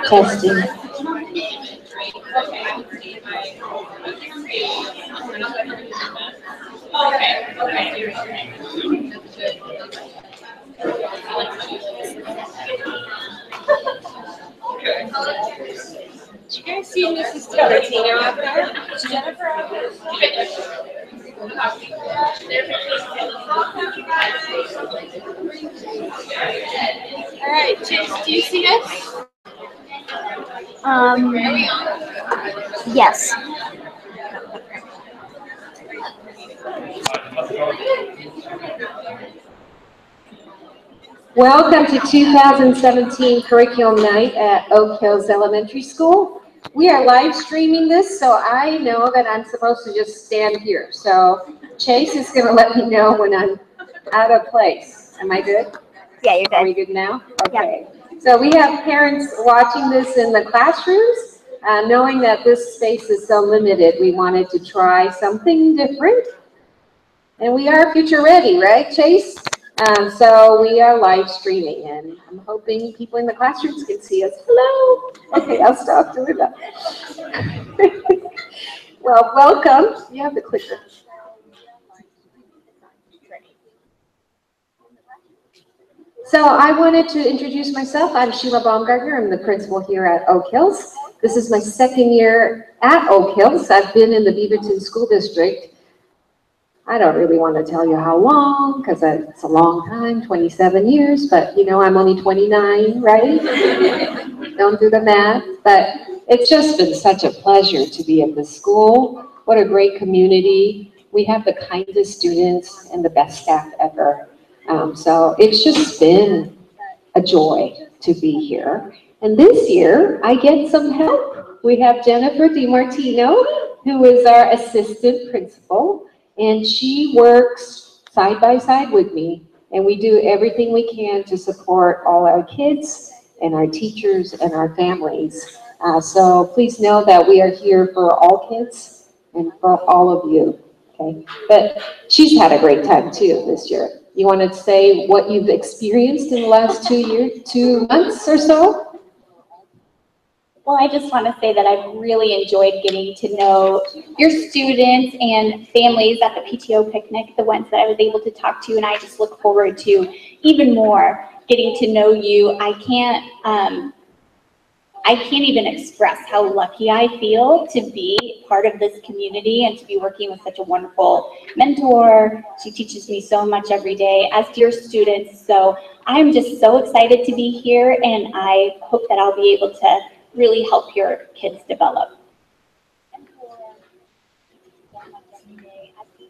Testing. Did you guys see Mrs. Tarantino out there? Is Jennifer out there? All right, Chase, do you see us? Yes. Welcome to 2017 Curriculum Night at Oak Hills Elementary School. We are live streaming this, so I know that I'm supposed to just stand here. So Chase is going to let me know when I'm out of place. Am I good? Yeah, you're good. Are we good now? Okay. So we have parents watching this in the classrooms. Knowing that this space is so limited, we wanted to try something different. And we are future ready, right, Chase? So we are live streaming, and I'm hoping people in the classrooms can see us. Hello. Okay, I'll stop doing that. Well, welcome. You have the clicker. So I wanted to introduce myself. I'm Sheila Baumgartner. I'm the principal here at Oak Hills. This is my second year at Oak Hills. I've been in the Beaverton School District. I don't really want to tell you how long, because it's a long time, 27 years, but you know, I'm only 29, right? Don't do the math, but it's just been such a pleasure to be at this school. What a great community. We have the kindest students and the best staff ever. So it's just been a joy to be here. And this year, I get some help. We have Jennifer DiMartino, who is our assistant principal. And she works side by side with me, and we do everything we can to support all our kids and our teachers and our families. So please know that we are here for all kids and for all of you, okay? But she's had a great time too this year. You want to say what you've experienced in the last 2 months or so? Well, I just want to say that I've really enjoyed getting to know your students and families at the PTO picnic, the ones that I was able to talk to, and I just look forward to even more getting to know you. I can't even express how lucky I feel to be part of this community and to be working with such a wonderful mentor. She teaches me so much every day, as do your students. So I'm just so excited to be here, and I hope that I'll be able to really help your kids develop.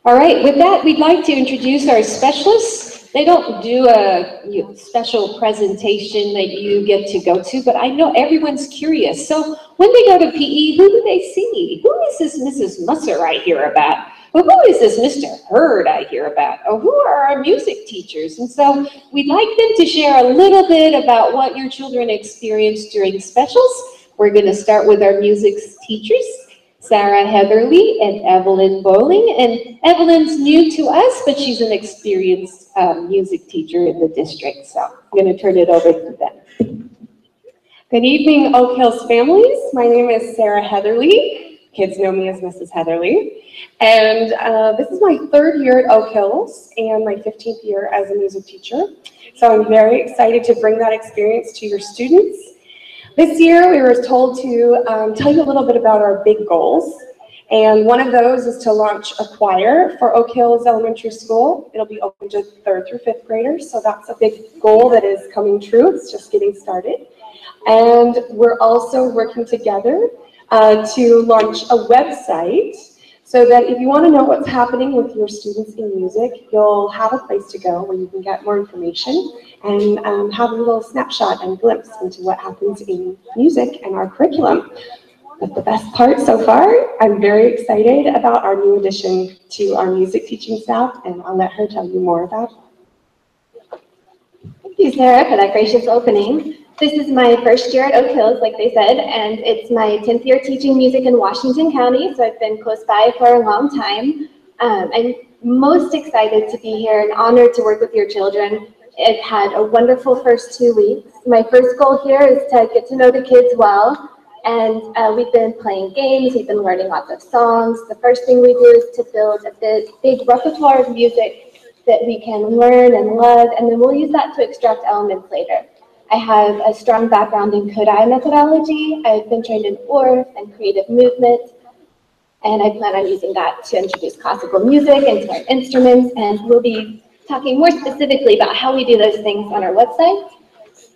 All right, with that, we'd like to introduce our specialists. They don't do a special presentation that you get to go to, but I know everyone's curious. So when they go to PE, who do they see? Who is this Mrs. Musser I hear about? Well, who is this Mr. Hurd I hear about? Oh, who are our music teachers? And so we'd like them to share a little bit about what your children experienced during specials. We're going to start with our music teachers, Sarah Heatherly and Evelyn Bowling. And Evelyn's new to us, but she's an experienced music teacher in the district. So I'm going to turn it over to them. Good evening, Oak Hills families. My name is Sarah Heatherly. Kids know me as Mrs. Heatherly. And this is my 3rd year at Oak Hills and my 15th year as a music teacher. So I'm very excited to bring that experience to your students. This year we were told to tell you a little bit about our big goals. And one of those is to launch a choir for Oak Hills Elementary School. It'll be open to 3rd through 5th graders. So that's a big goal that is coming true. It's just getting started. And we're also working together to launch a website so that if you want to know what's happening with your students in music, you'll have a place to go where you can get more information and have a little snapshot and glimpse into what happens in music and our curriculum. But the best part so far, I'm very excited about our new addition to our music teaching staff, and I'll let her tell you more about it. Thank you, Sarah, for that gracious opening. This is my 1st year at Oak Hills, like they said, and it's my 10th year teaching music in Washington County, so I've been close by for a long time. I'm most excited to be here and honored to work with your children. I've had a wonderful first 2 weeks. My first goal here is to get to know the kids well, and we've been playing games, we've been learning lots of songs. The first thing we do is to build a big repertoire of music that we can learn and love, and then we'll use that to extract elements later. I have a strong background in Kodai methodology. I've been trained in Orff and creative movement, and I plan on using that to introduce classical music into our instruments, and we'll be talking more specifically about how we do those things on our website.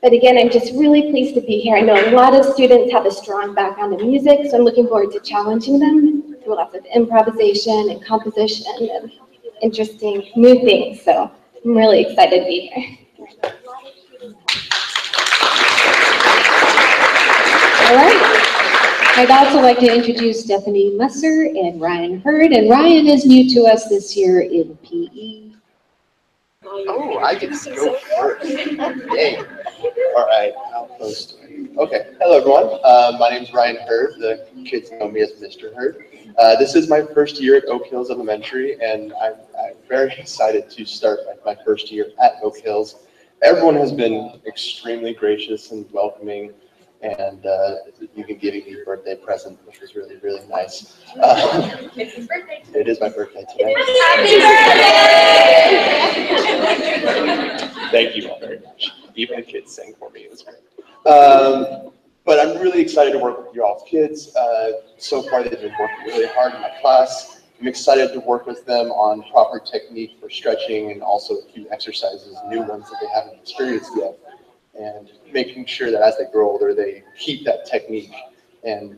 But again, I'm just really pleased to be here. I know a lot of students have a strong background in music, so I'm looking forward to challenging them through lots of improvisation and composition and interesting new things. So I'm really excited to be here. All right. I'd also like to introduce Stephanie Musser and Ryan Hurd. And Ryan is new to us this year in PE. Oh, I get to go first. Yay. All right, how close do I? Okay, hello everyone. My name is Ryan Hurd. The kids know me as Mr. Hurd. This is my 1st year at Oak Hills Elementary, and I'm I'm very excited to start my first year at Oak Hills. Everyone has been extremely gracious and welcoming, and even giving me a birthday present, which was really, really nice. It's his birthday. It is my birthday today. Thank you all very much. Even the kids sang for me. It was great. But I'm really excited to work with you all kids. So far, they've been working really hard in my class. I'm excited to work with them on proper technique for stretching and also a few exercises, new ones that they haven't experienced yet. And making sure that as they grow older, they keep that technique and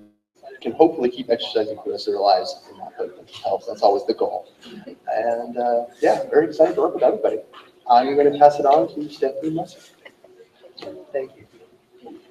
can hopefully keep exercising for the rest of their lives and not hurt themselves. That's always the goal. And yeah, very excited to work with everybody. I'm going to pass it on to Stephanie Messer. Thank you.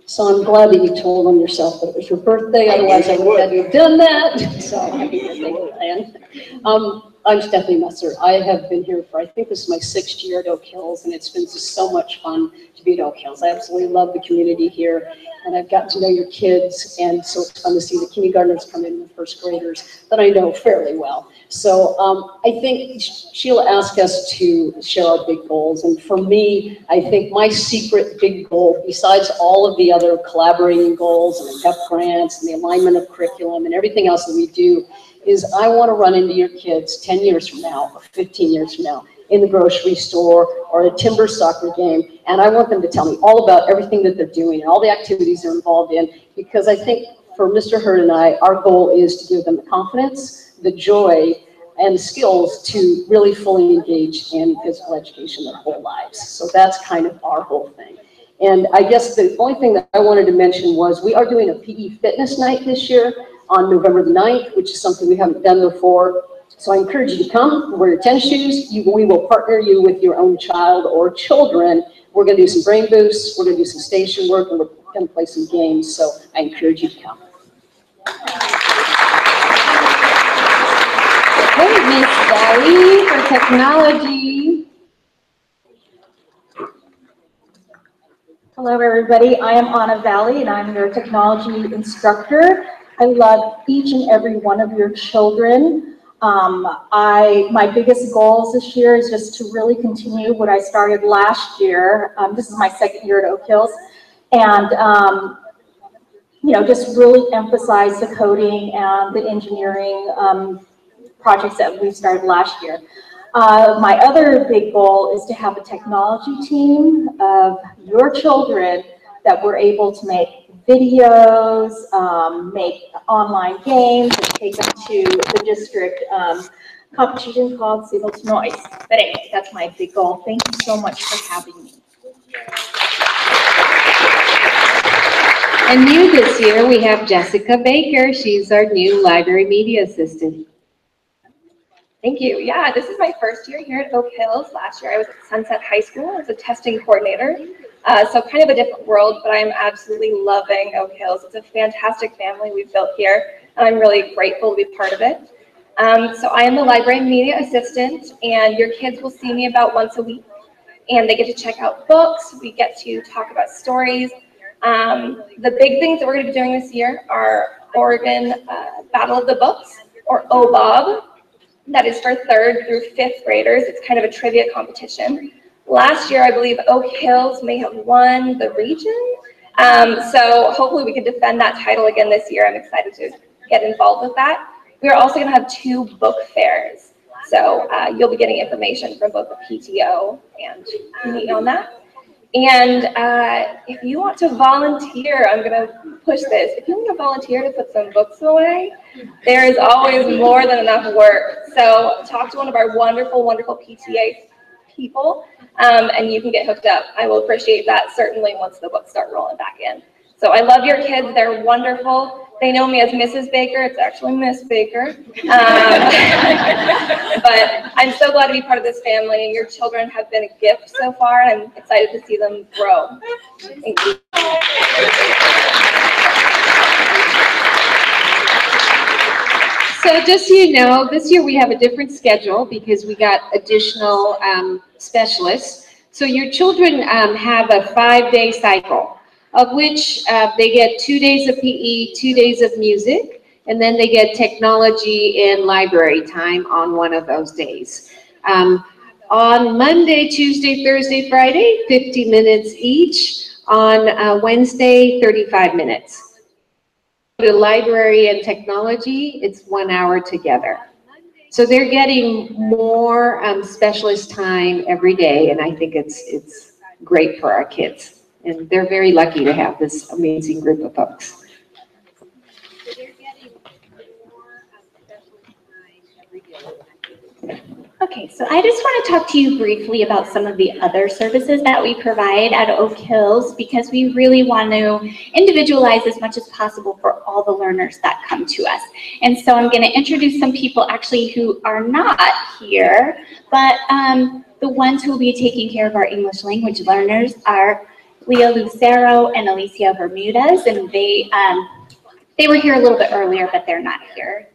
So I'm glad that you told them yourself that it was your birthday, otherwise I would have had to have done that. So happy birthday, Glenn. I'm Stephanie Messer. I have been here for, I think this is my 6th year at Oak Hills, and it's been just so much fun to be at Oak Hills. I absolutely love the community here, and I've gotten to know your kids, and so it's fun to see the kindergartners come in, the first graders that I know fairly well. So I think Sheila asked us to share our big goals, and for me, I think my secret big goal, besides all of the other collaborating goals and the GEP grants and the alignment of curriculum and everything else that we do, is I want to run into your kids 10 years from now or 15 years from now in the grocery store or a timber soccer game, and I want them to tell me all about everything that they're doing and all the activities they're involved in, because I think for Mr. Hurd and I, our goal is to give them the confidence, the joy, and the skills to really fully engage in physical education their whole lives. So that's kind of our whole thing. And I guess the only thing that I wanted to mention was we are doing a PE fitness night this year on November the 9th, which is something we haven't done before. So I encourage you to come, wear your tennis shoes. We will partner you with your own child or children. We're gonna do some brain boosts, we're gonna do some station work, and we're gonna play some games. So I encourage you to come. Okay, Miss Valley for technology. Hello, everybody. I am Anna Valley, and I'm your technology instructor. I love each and every one of your children. My biggest goals this year is just to really continue what I started last year. This is my 2nd year at Oak Hills, and you know, just really emphasize the coding and the engineering projects that we started last year. My other big goal is to have a technology team of your children that we're able to make videos, make online games, and take them to the district competition called Signal to Noise. But anyway, that's my big goal. Thank you so much for having me. And new this year, we have Jessica Baker. She's our new library media assistant. Thank you. Yeah, this is my first year here at Oak Hills. Last year I was at Sunset High School as a testing coordinator. So kind of a different world, but I'm absolutely loving Oak Hills. It's a fantastic family we've built here, and I'm really grateful to be part of it. So I am the library media assistant, and your kids will see me about once a week, and they get to check out books. We get to talk about stories. The big things that we're going to be doing this year are Oregon Battle of the Books, or OBOB. That is for 3rd through 5th graders. It's kind of a trivia competition. Last year, I believe Oak Hills may have won the region. So hopefully we can defend that title again this year. I'm excited to get involved with that. We are also going to have 2 book fairs. So you'll be getting information from both the PTO and me on that. And if you want to volunteer, I'm going to push this. If you want to volunteer to put some books away, there is always more than enough work. So talk to one of our wonderful, wonderful PTA people, and you can get hooked up. I will appreciate that certainly once the books start rolling back in. So I love your kids. They're wonderful. They know me as Mrs. Baker. It's actually Miss Baker. But I'm so glad to be part of this family. Your children have been a gift so far, and I'm excited to see them grow. Thank you. So just so you know, this year we have a different schedule because we got additional specialists. So your children have a 5-day cycle, of which they get 2 days of PE, 2 days of music, and then they get technology and library time on one of those days. On Monday, Tuesday, Thursday, Friday, 50 minutes each. On Wednesday, 35 minutes. To library and technology, it's 1 hour together. So they're getting more specialist time every day, and I think it's great for our kids. And they're very lucky to have this amazing group of folks. Okay, so I just want to talk to you briefly about some of the other services that we provide at Oak Hills, because we really want to individualize as much as possible for all the learners that come to us. And so I'm going to introduce some people actually who are not here, but the ones who will be taking care of our English language learners are Leah Lucero and Alicia Bermudez, and they were here a little bit earlier, but they're not here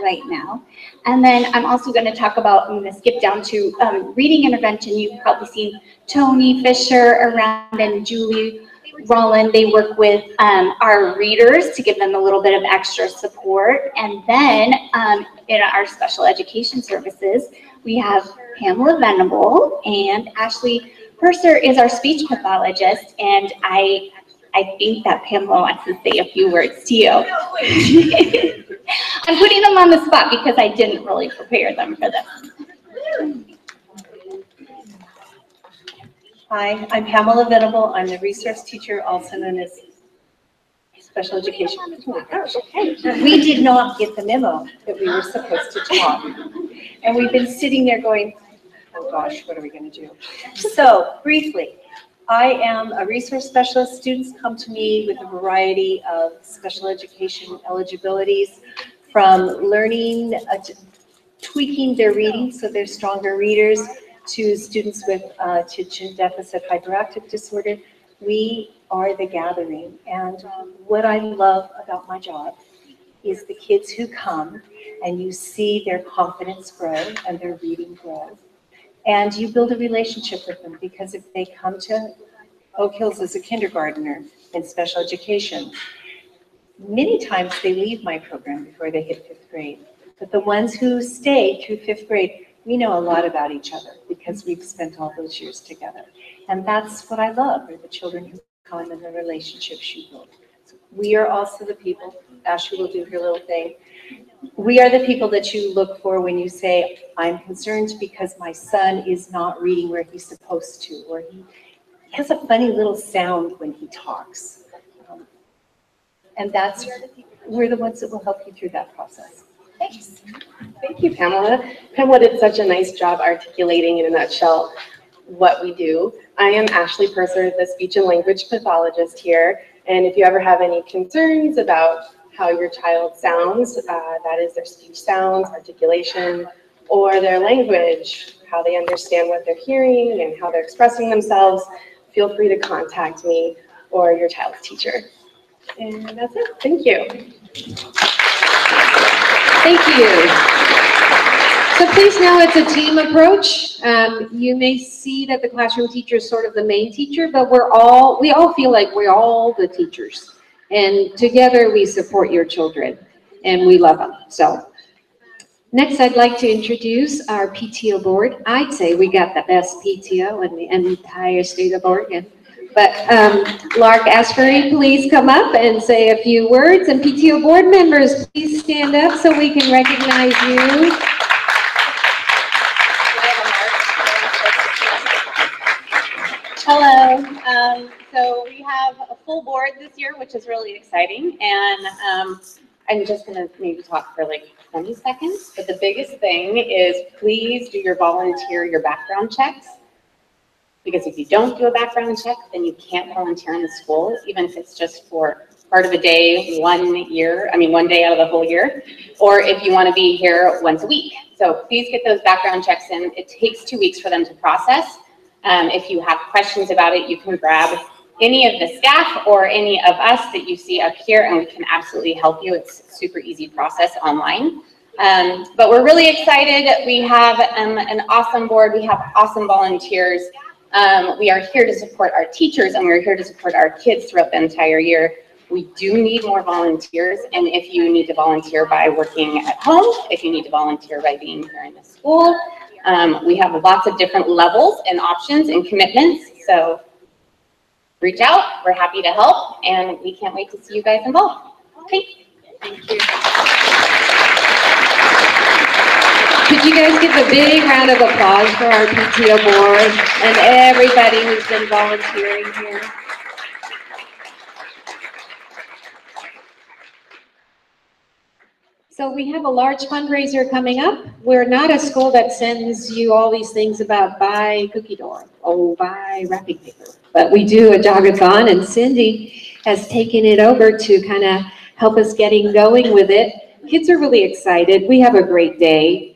right now. And then I'm also going to talk about, I'm going to skip down to reading intervention. You've probably seen Tony Fisher around and Julie Roland. They work with our readers to give them a little bit of extra support. And then in our special education services, we have Pamela Venable and Ashley Purser is our speech pathologist. And I think that Pamela wants to say a few words to you. I'm putting them on the spot because I didn't really prepare them for this. Hi, I'm Pamela Venable. I'm the resource teacher, also known as special education. We did not get the memo that we were supposed to talk. And we've been sitting there going, oh gosh, what are we going to do? So briefly, I am a resource specialist. Students come to me with a variety of special education eligibilities, from learning, tweaking their reading so they're stronger readers, to students with attention deficit hyperactive disorder. We are the gathering. And what I love about my job is the kids who come and you see their confidence grow and their reading grow. And you build a relationship with them, because if they come to Oak Hills as a kindergartner in special education, many times they leave my program before they hit 5th grade. But the ones who stay through 5th grade, we know a lot about each other because we've spent all those years together. And that's what I love, are the children who come and the relationships you build. So we are also the people, Ashley will do her little thing. We are the people that you look for when you say, I'm concerned because my son is not reading where he's supposed to, or he has a funny little sound when he talks. And we're the ones that will help you through that process. Thanks. Thank you, Pamela. Pamela did such a nice job articulating in a nutshell what we do. I am Ashley Purser, the speech and language pathologist here. And if you ever have any concerns about how your child sounds, that is their speech sounds, articulation, or their language, how they understand what they're hearing and how they're expressing themselves, feel free to contact me or your child's teacher. And that's it. Thank you. Thank you. So please know it's a team approach. You may see that the classroom teacher is sort of the main teacher, but we all feel like we're all the teachers. And together we support your children and we love them. So next I'd like to introduce our PTO board. I'd say we got the best PTO in the entire state of Oregon. But Lark Asbury, please come up and say a few words. And PTO board members, please stand up so we can recognize you. Hello. So we have a full board this year, which is really exciting. And I'm just going to maybe talk for like 20 seconds. But the biggest thing is please do your background checks. Because if you don't do a background check, then you can't volunteer in the school, even if it's just for part of a day, 1 year, one day out of the whole year, or if you want to be here once a week. So please get those background checks in. It takes 2 weeks for them to process. If you have questions about it, you can grab any of the staff or any of us that you see up here, and we can absolutely help you. It's a super easy process online. But we're really excited. We have an awesome board. We have awesome volunteers. We are here to support our teachers, and we're here to support our kids throughout the entire year. We do need more volunteers, and if you need to volunteer by working at home, if you need to volunteer by being here in the school, We have lots of different levels and options and commitments, so reach out. We're happy to help, and we can't wait to see you guys involved. Okay. Thank you. Could you guys give a big round of applause for our PTO board and everybody who's been volunteering here? So we have a large fundraiser coming up. We're not a school that sends you all these things about buy cookie dough, oh, buy wrapping paper. But we do a jog-a-thon, and Cindy has taken it over to kind of help us getting going with it. Kids are really excited. We have a great day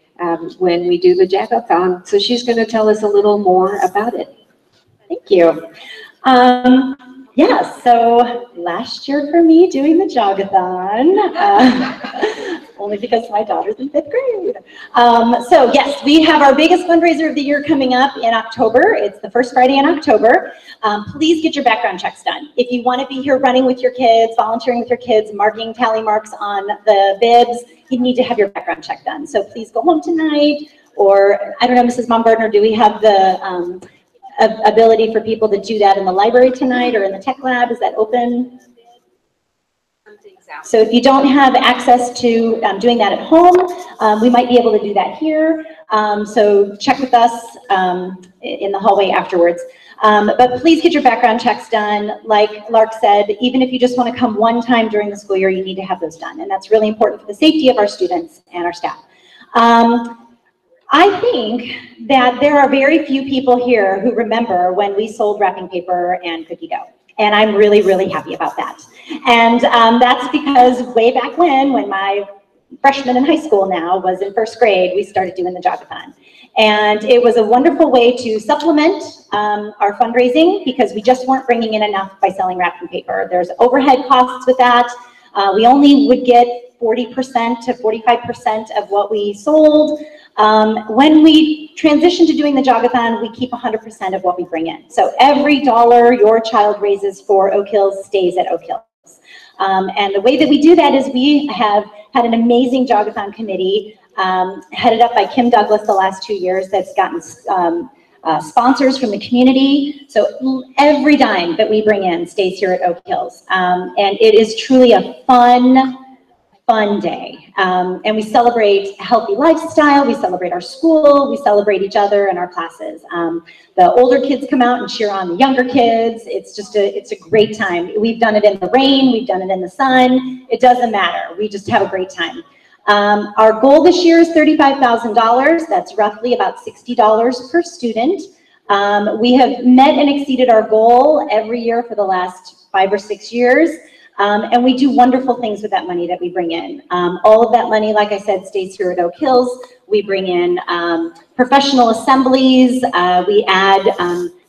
when we do the jog-a-thon. So she's going to tell us a little more about it. Thank you. Yeah, so last year for me doing the jog-a-thon, only because my daughter's in 5th grade. So yes, we have our biggest fundraiser of the year coming up in October. It's the first Friday in October. Please get your background checks done. If you want to be here running with your kids, volunteering with your kids, marking tally marks on the bibs, you need to have your background check done. So please go home tonight, or I don't know, Mrs. Baumgartner, do we have the ability for people to do that in the library tonight or in the tech lab? Is that open? So if you don't have access to doing that at home, we might be able to do that here. So check with us in the hallway afterwards. But please get your background checks done. Like Lark said, even if you just want to come one time during the school year, you need to have those done. And that's really important for the safety of our students and our staff. I think that there are very few people here who remember when we sold wrapping paper and cookie dough. And I'm really, really happy about that. And that's because way back when my freshman in high school now was in 1st grade, we started doing the jog-a-thon. And it was a wonderful way to supplement our fundraising because we just weren't bringing in enough by selling wrapping paper. There's overhead costs with that. We only would get 40% to 45% of what we sold. When we transition to doing the jog-a-thon, we keep 100% of what we bring in. So every dollar your child raises for Oak Hills stays at Oak Hills. And the way that we do that is we have had an amazing jog-a-thon committee headed up by Kim Douglas the last 2 years that's gotten sponsors from the community. So every dime that we bring in stays here at Oak Hills. And it is truly a fun day. And we celebrate a healthy lifestyle, we celebrate our school, we celebrate each other and our classes. The older kids come out and cheer on the younger kids. It's a great time. We've done it in the rain, we've done it in the sun. It doesn't matter. We just have a great time. Our goal this year is $35,000. That's roughly about $60 per student. We have met and exceeded our goal every year for the last 5 or 6 years. And we do wonderful things with that money that we bring in. All of that money, like I said, stays here at Oak Hills. We bring in professional assemblies. We add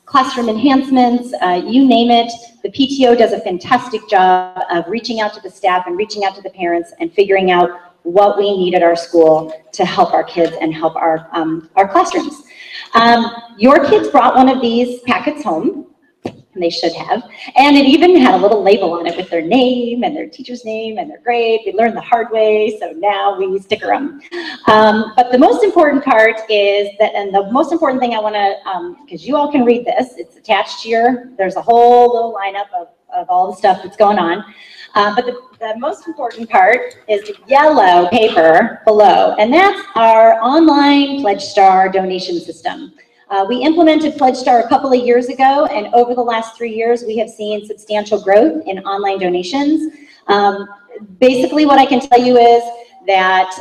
classroom enhancements, you name it. The PTO does a fantastic job of reaching out to the staff and reaching out to the parents and figuring out what we need at our school to help our kids and help our classrooms. Your kids brought one of these packets home. They should have. And it even had a little label on it with their name and their teacher's name and their grade. We learned the hard way, so now we sticker them. But the most important part is that, and the most important thing I want to, because you all can read this, it's attached to there's a whole little lineup of all the stuff that's going on. But the most important part is the yellow paper below, and that's our online Pledge Star donation system. We implemented Pledge Star a couple of years ago, and over the last 3 years, we have seen substantial growth in online donations. Basically, what I can tell you is that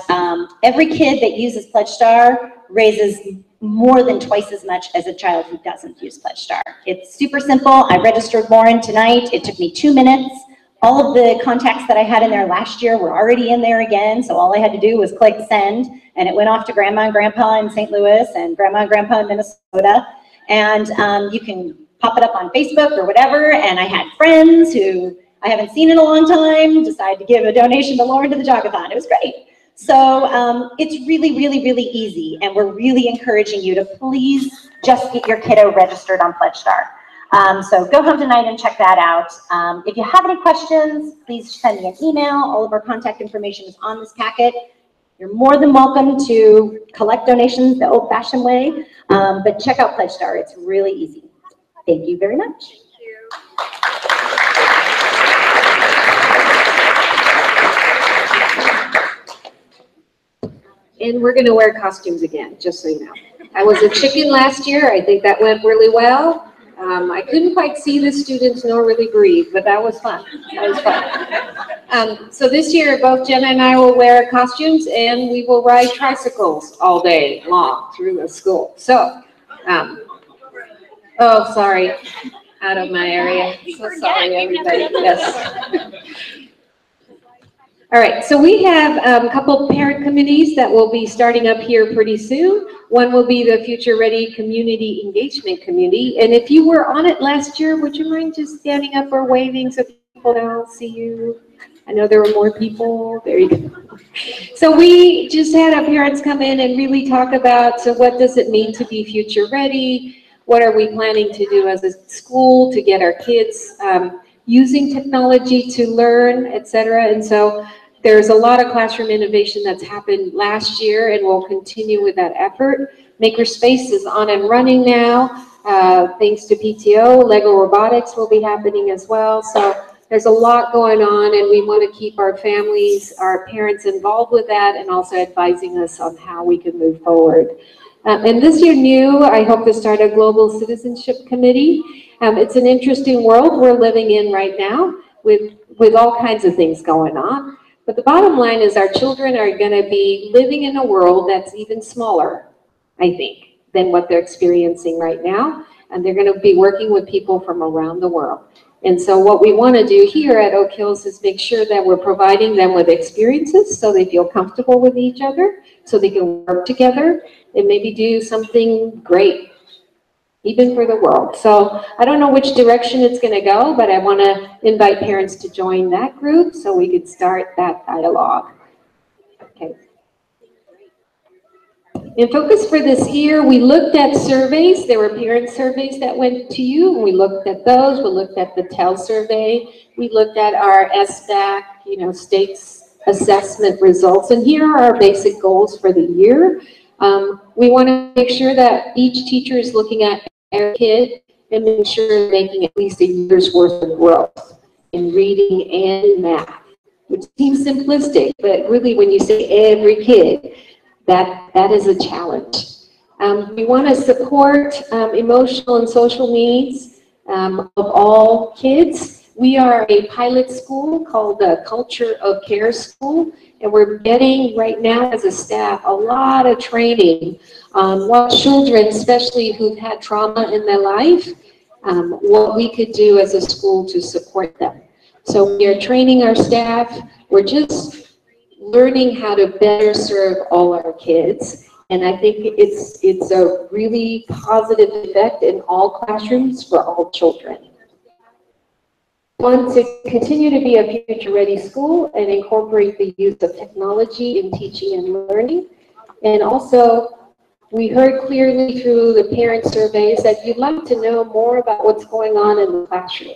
every kid that uses Pledge Star raises more than twice as much as a child who doesn't use Pledge Star. It's super simple. I registered Lauren tonight. It took me 2 minutes. All of the contacts that I had in there last year were already in there again, so all I had to do was click send, and it went off to Grandma and Grandpa in St. Louis and Grandma and Grandpa in Minnesota. And you can pop it up on Facebook or whatever, and I had friends who I haven't seen in a long time decide to give a donation to Lauren to the Jog-a-thon. It was great. So it's really, really, really easy, and we're really encouraging you to please just get your kiddo registered on Pledge Star. So go home tonight and check that out. If you have any questions, please send me an email. All of our contact information is on this packet. You're more than welcome to collect donations the old-fashioned way, but check out Pledge Star. It's really easy. Thank you very much. And we're gonna wear costumes again, just so you know. I was a chicken last year. I think that went really well. I couldn't quite see the students nor really breathe, but that was fun. That was fun. So this year, both Jenna and I will wear costumes and we will ride tricycles all day long through the school. So, oh, sorry, out of my area. So sorry, everybody. Yes. All right, so we have a couple parent committees that will be starting up here pretty soon. One will be the Future Ready Community Engagement Committee. And if you were on it last year, would you mind just standing up or waving so people don't see you? I know there were more people. There you go. So we just had our parents come in and really talk about, so what does it mean to be future ready? What are we planning to do as a school to get our kids using technology to learn, et cetera. And so there's a lot of classroom innovation that's happened last year and will continue with that effort. Makerspace is on and running now. Thanks to PTO, Lego Robotics will be happening as well. So there's a lot going on and we want to keep our families, our parents involved with that and also advising us on how we can move forward. And this year new, I hope to start a global citizenship committee. It's an interesting world we're living in right now with all kinds of things going on. But the bottom line is our children are going to be living in a world that's even smaller, I think, than what they're experiencing right now. And they're going to be working with people from around the world. And so what we want to do here at Oak Hills is make sure that we're providing them with experiences so they feel comfortable with each other, so they can work together and maybe do something great, even for the world. So I don't know which direction it's going to go, but I want to invite parents to join that group so we could start that dialogue. Okay. In focus for this year, we looked at surveys. There were parent surveys that went to you, and we looked at those. We looked at the TEL survey. We looked at our SBAC, states assessment results. And here are our basic goals for the year. We want to make sure that each teacher is looking at every kid and make sure they're making at least a year's worth of growth in reading and math, which seems simplistic, but really when you say every kid, that is a challenge. We want to support emotional and social needs of all kids. We are a pilot school called the Culture of Care School, and we're getting right now as a staff a lot of training on what children, especially who've had trauma in their life, what we could do as a school to support them. So we are training our staff. We're just learning how to better serve all our kids. And I think it's a really positive effect in all classrooms for all children. We want to continue to be a future-ready school and incorporate the use of technology in teaching and learning. And also, we heard clearly through the parent surveys that you'd like to know more about what's going on in the classroom.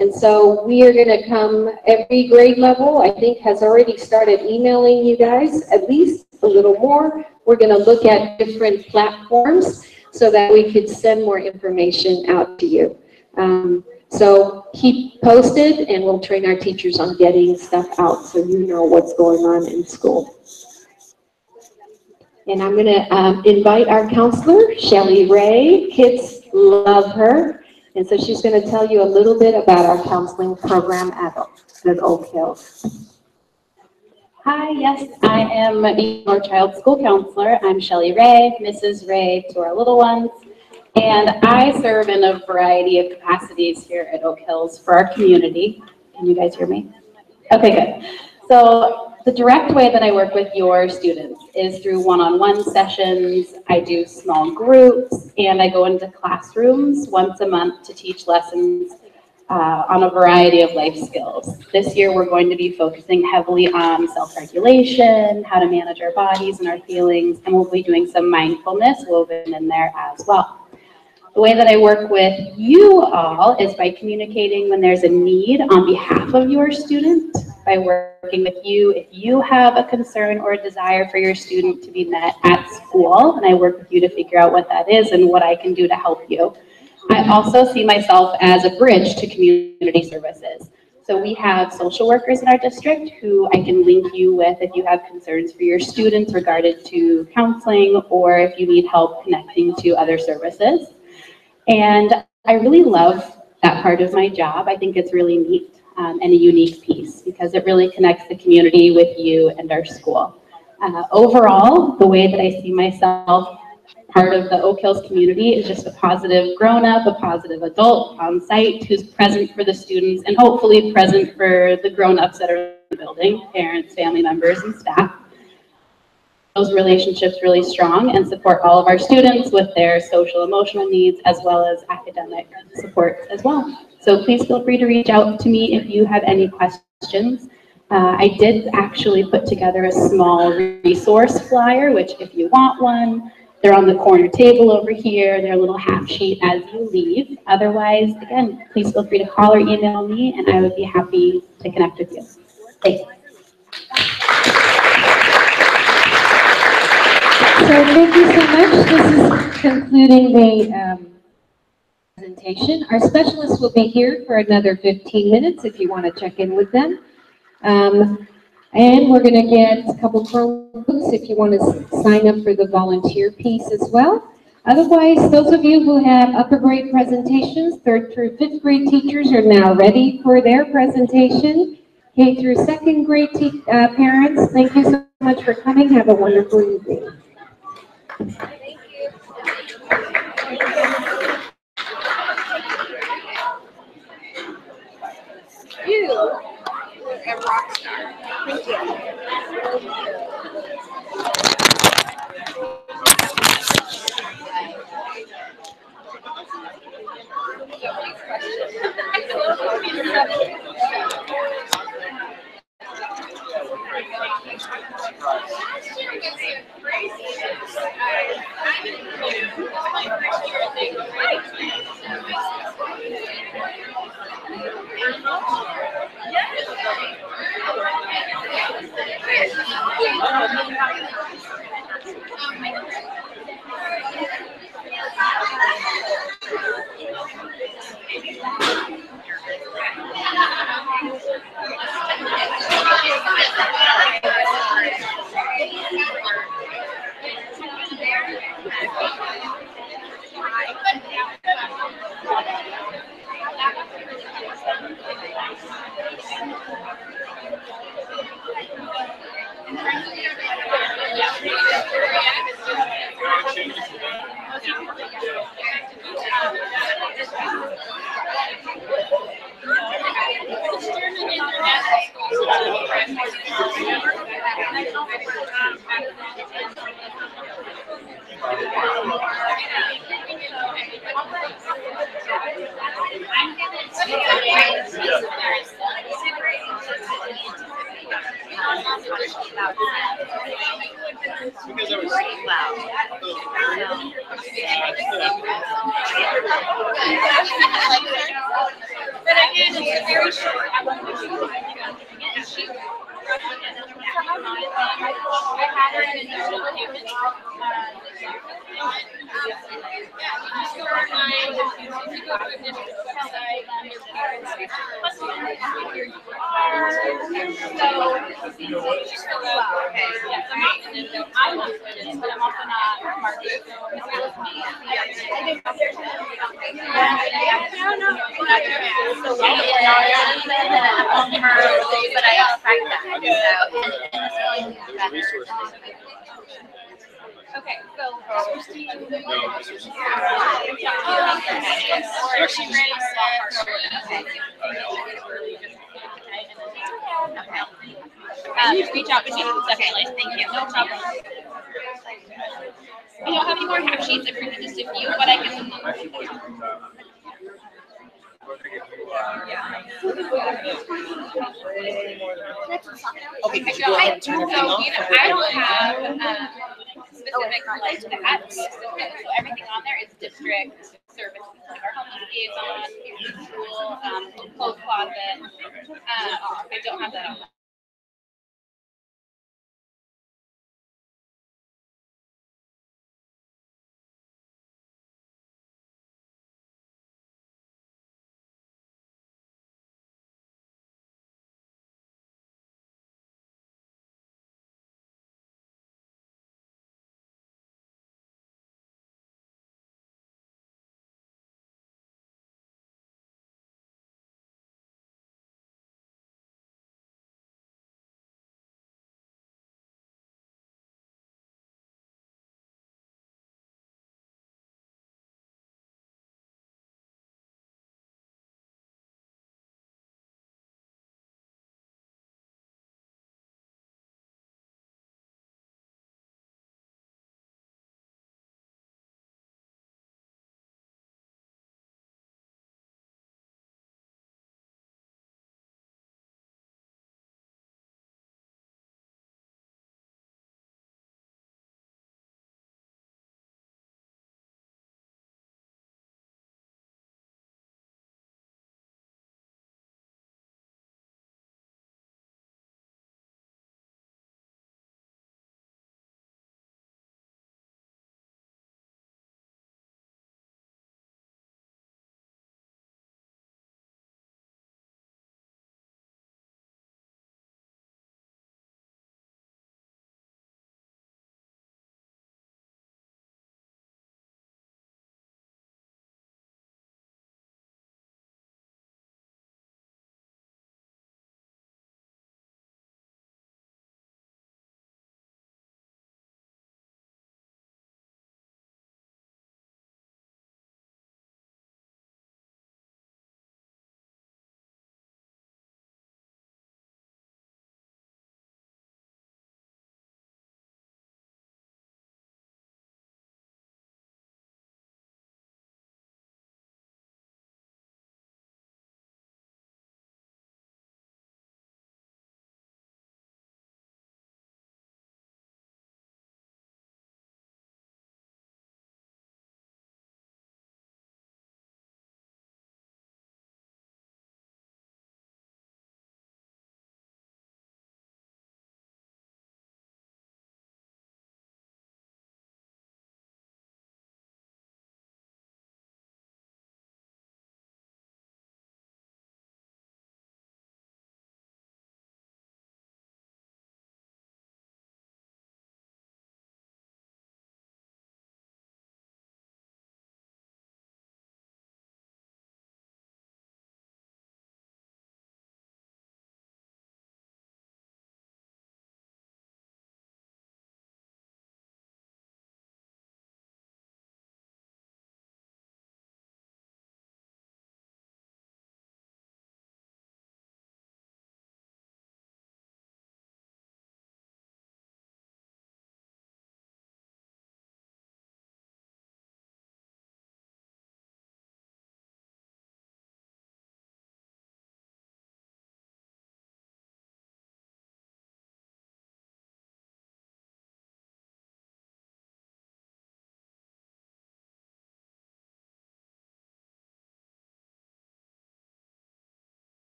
And so we are going to come every grade level, I think has already started emailing you guys, at least a little more. We're going to look at different platforms so that we could send more information out to you. So keep posted and we'll train our teachers on getting stuff out so you know what's going on in school. And I'm going to invite our counselor, Shelly Ray. Kids love her. And so she's going to tell you a little bit about our counseling program at Oak Hills. Hi, yes, I am your child school counselor. I'm Shelly Ray, Mrs. Ray to our little ones. And I serve in a variety of capacities here at Oak Hills for our community. Can you guys hear me? Okay, good. So the direct way that I work with your students is through one-on-one sessions. I do small groups, and I go into classrooms once a month to teach lessons on a variety of life skills. This year, we're going to be focusing heavily on self-regulation, how to manage our bodies and our feelings, and we'll be doing some mindfulness woven in there as well. The way that I work with you all is by communicating when there's a need on behalf of your student, by working with you if you have a concern or a desire for your student to be met at school, and I work with you to figure out what that is and what I can do to help you. I also see myself as a bridge to community services. So we have social workers in our district who I can link you with if you have concerns for your students regarding to counseling or if you need help connecting to other services. And I really love that part of my job. I think it's really neat and a unique piece because it really connects the community with you and our school. Overall, the way that I see myself part of the Oak Hills community is just a positive grown-up, a positive adult on site who's present for the students and hopefully present for the grown-ups that are in the building, parents, family members, and staff. Those relationships really strong and support all of our students with their social emotional needs as well as academic support as well. So please feel free to reach out to me if you have any questions. I did actually put together a small resource flyer, which if you want one, they're on the corner table over here. They're a little half sheet as you leave. Otherwise, again, please feel free to call or email me and I would be happy to connect with you. Thanks. So thank you so much. This is concluding the presentation. Our specialists will be here for another 15 minutes if you want to check in with them. And we're going to get a couple Chromebooks if you want to sign up for the volunteer piece as well. Otherwise, those of you who have upper grade presentations, 3rd through 5th grade teachers are now ready for their presentation. K through 2nd grade parents, thank you so much for coming. Have a wonderful evening. Thank you. You were a rock star. Thank you. Because I was loud. But again, it's very short. I had her in the Okay, so Christine. Reach out to me separately. Thank you. No problem. I don't have any more half sheets. I printed just a few, but I can. Okay, could you go ahead and turn everything off? I don't have specific like that. So everything on there is district services, like our homeless liaison, school, clothes closet. I don't have that on.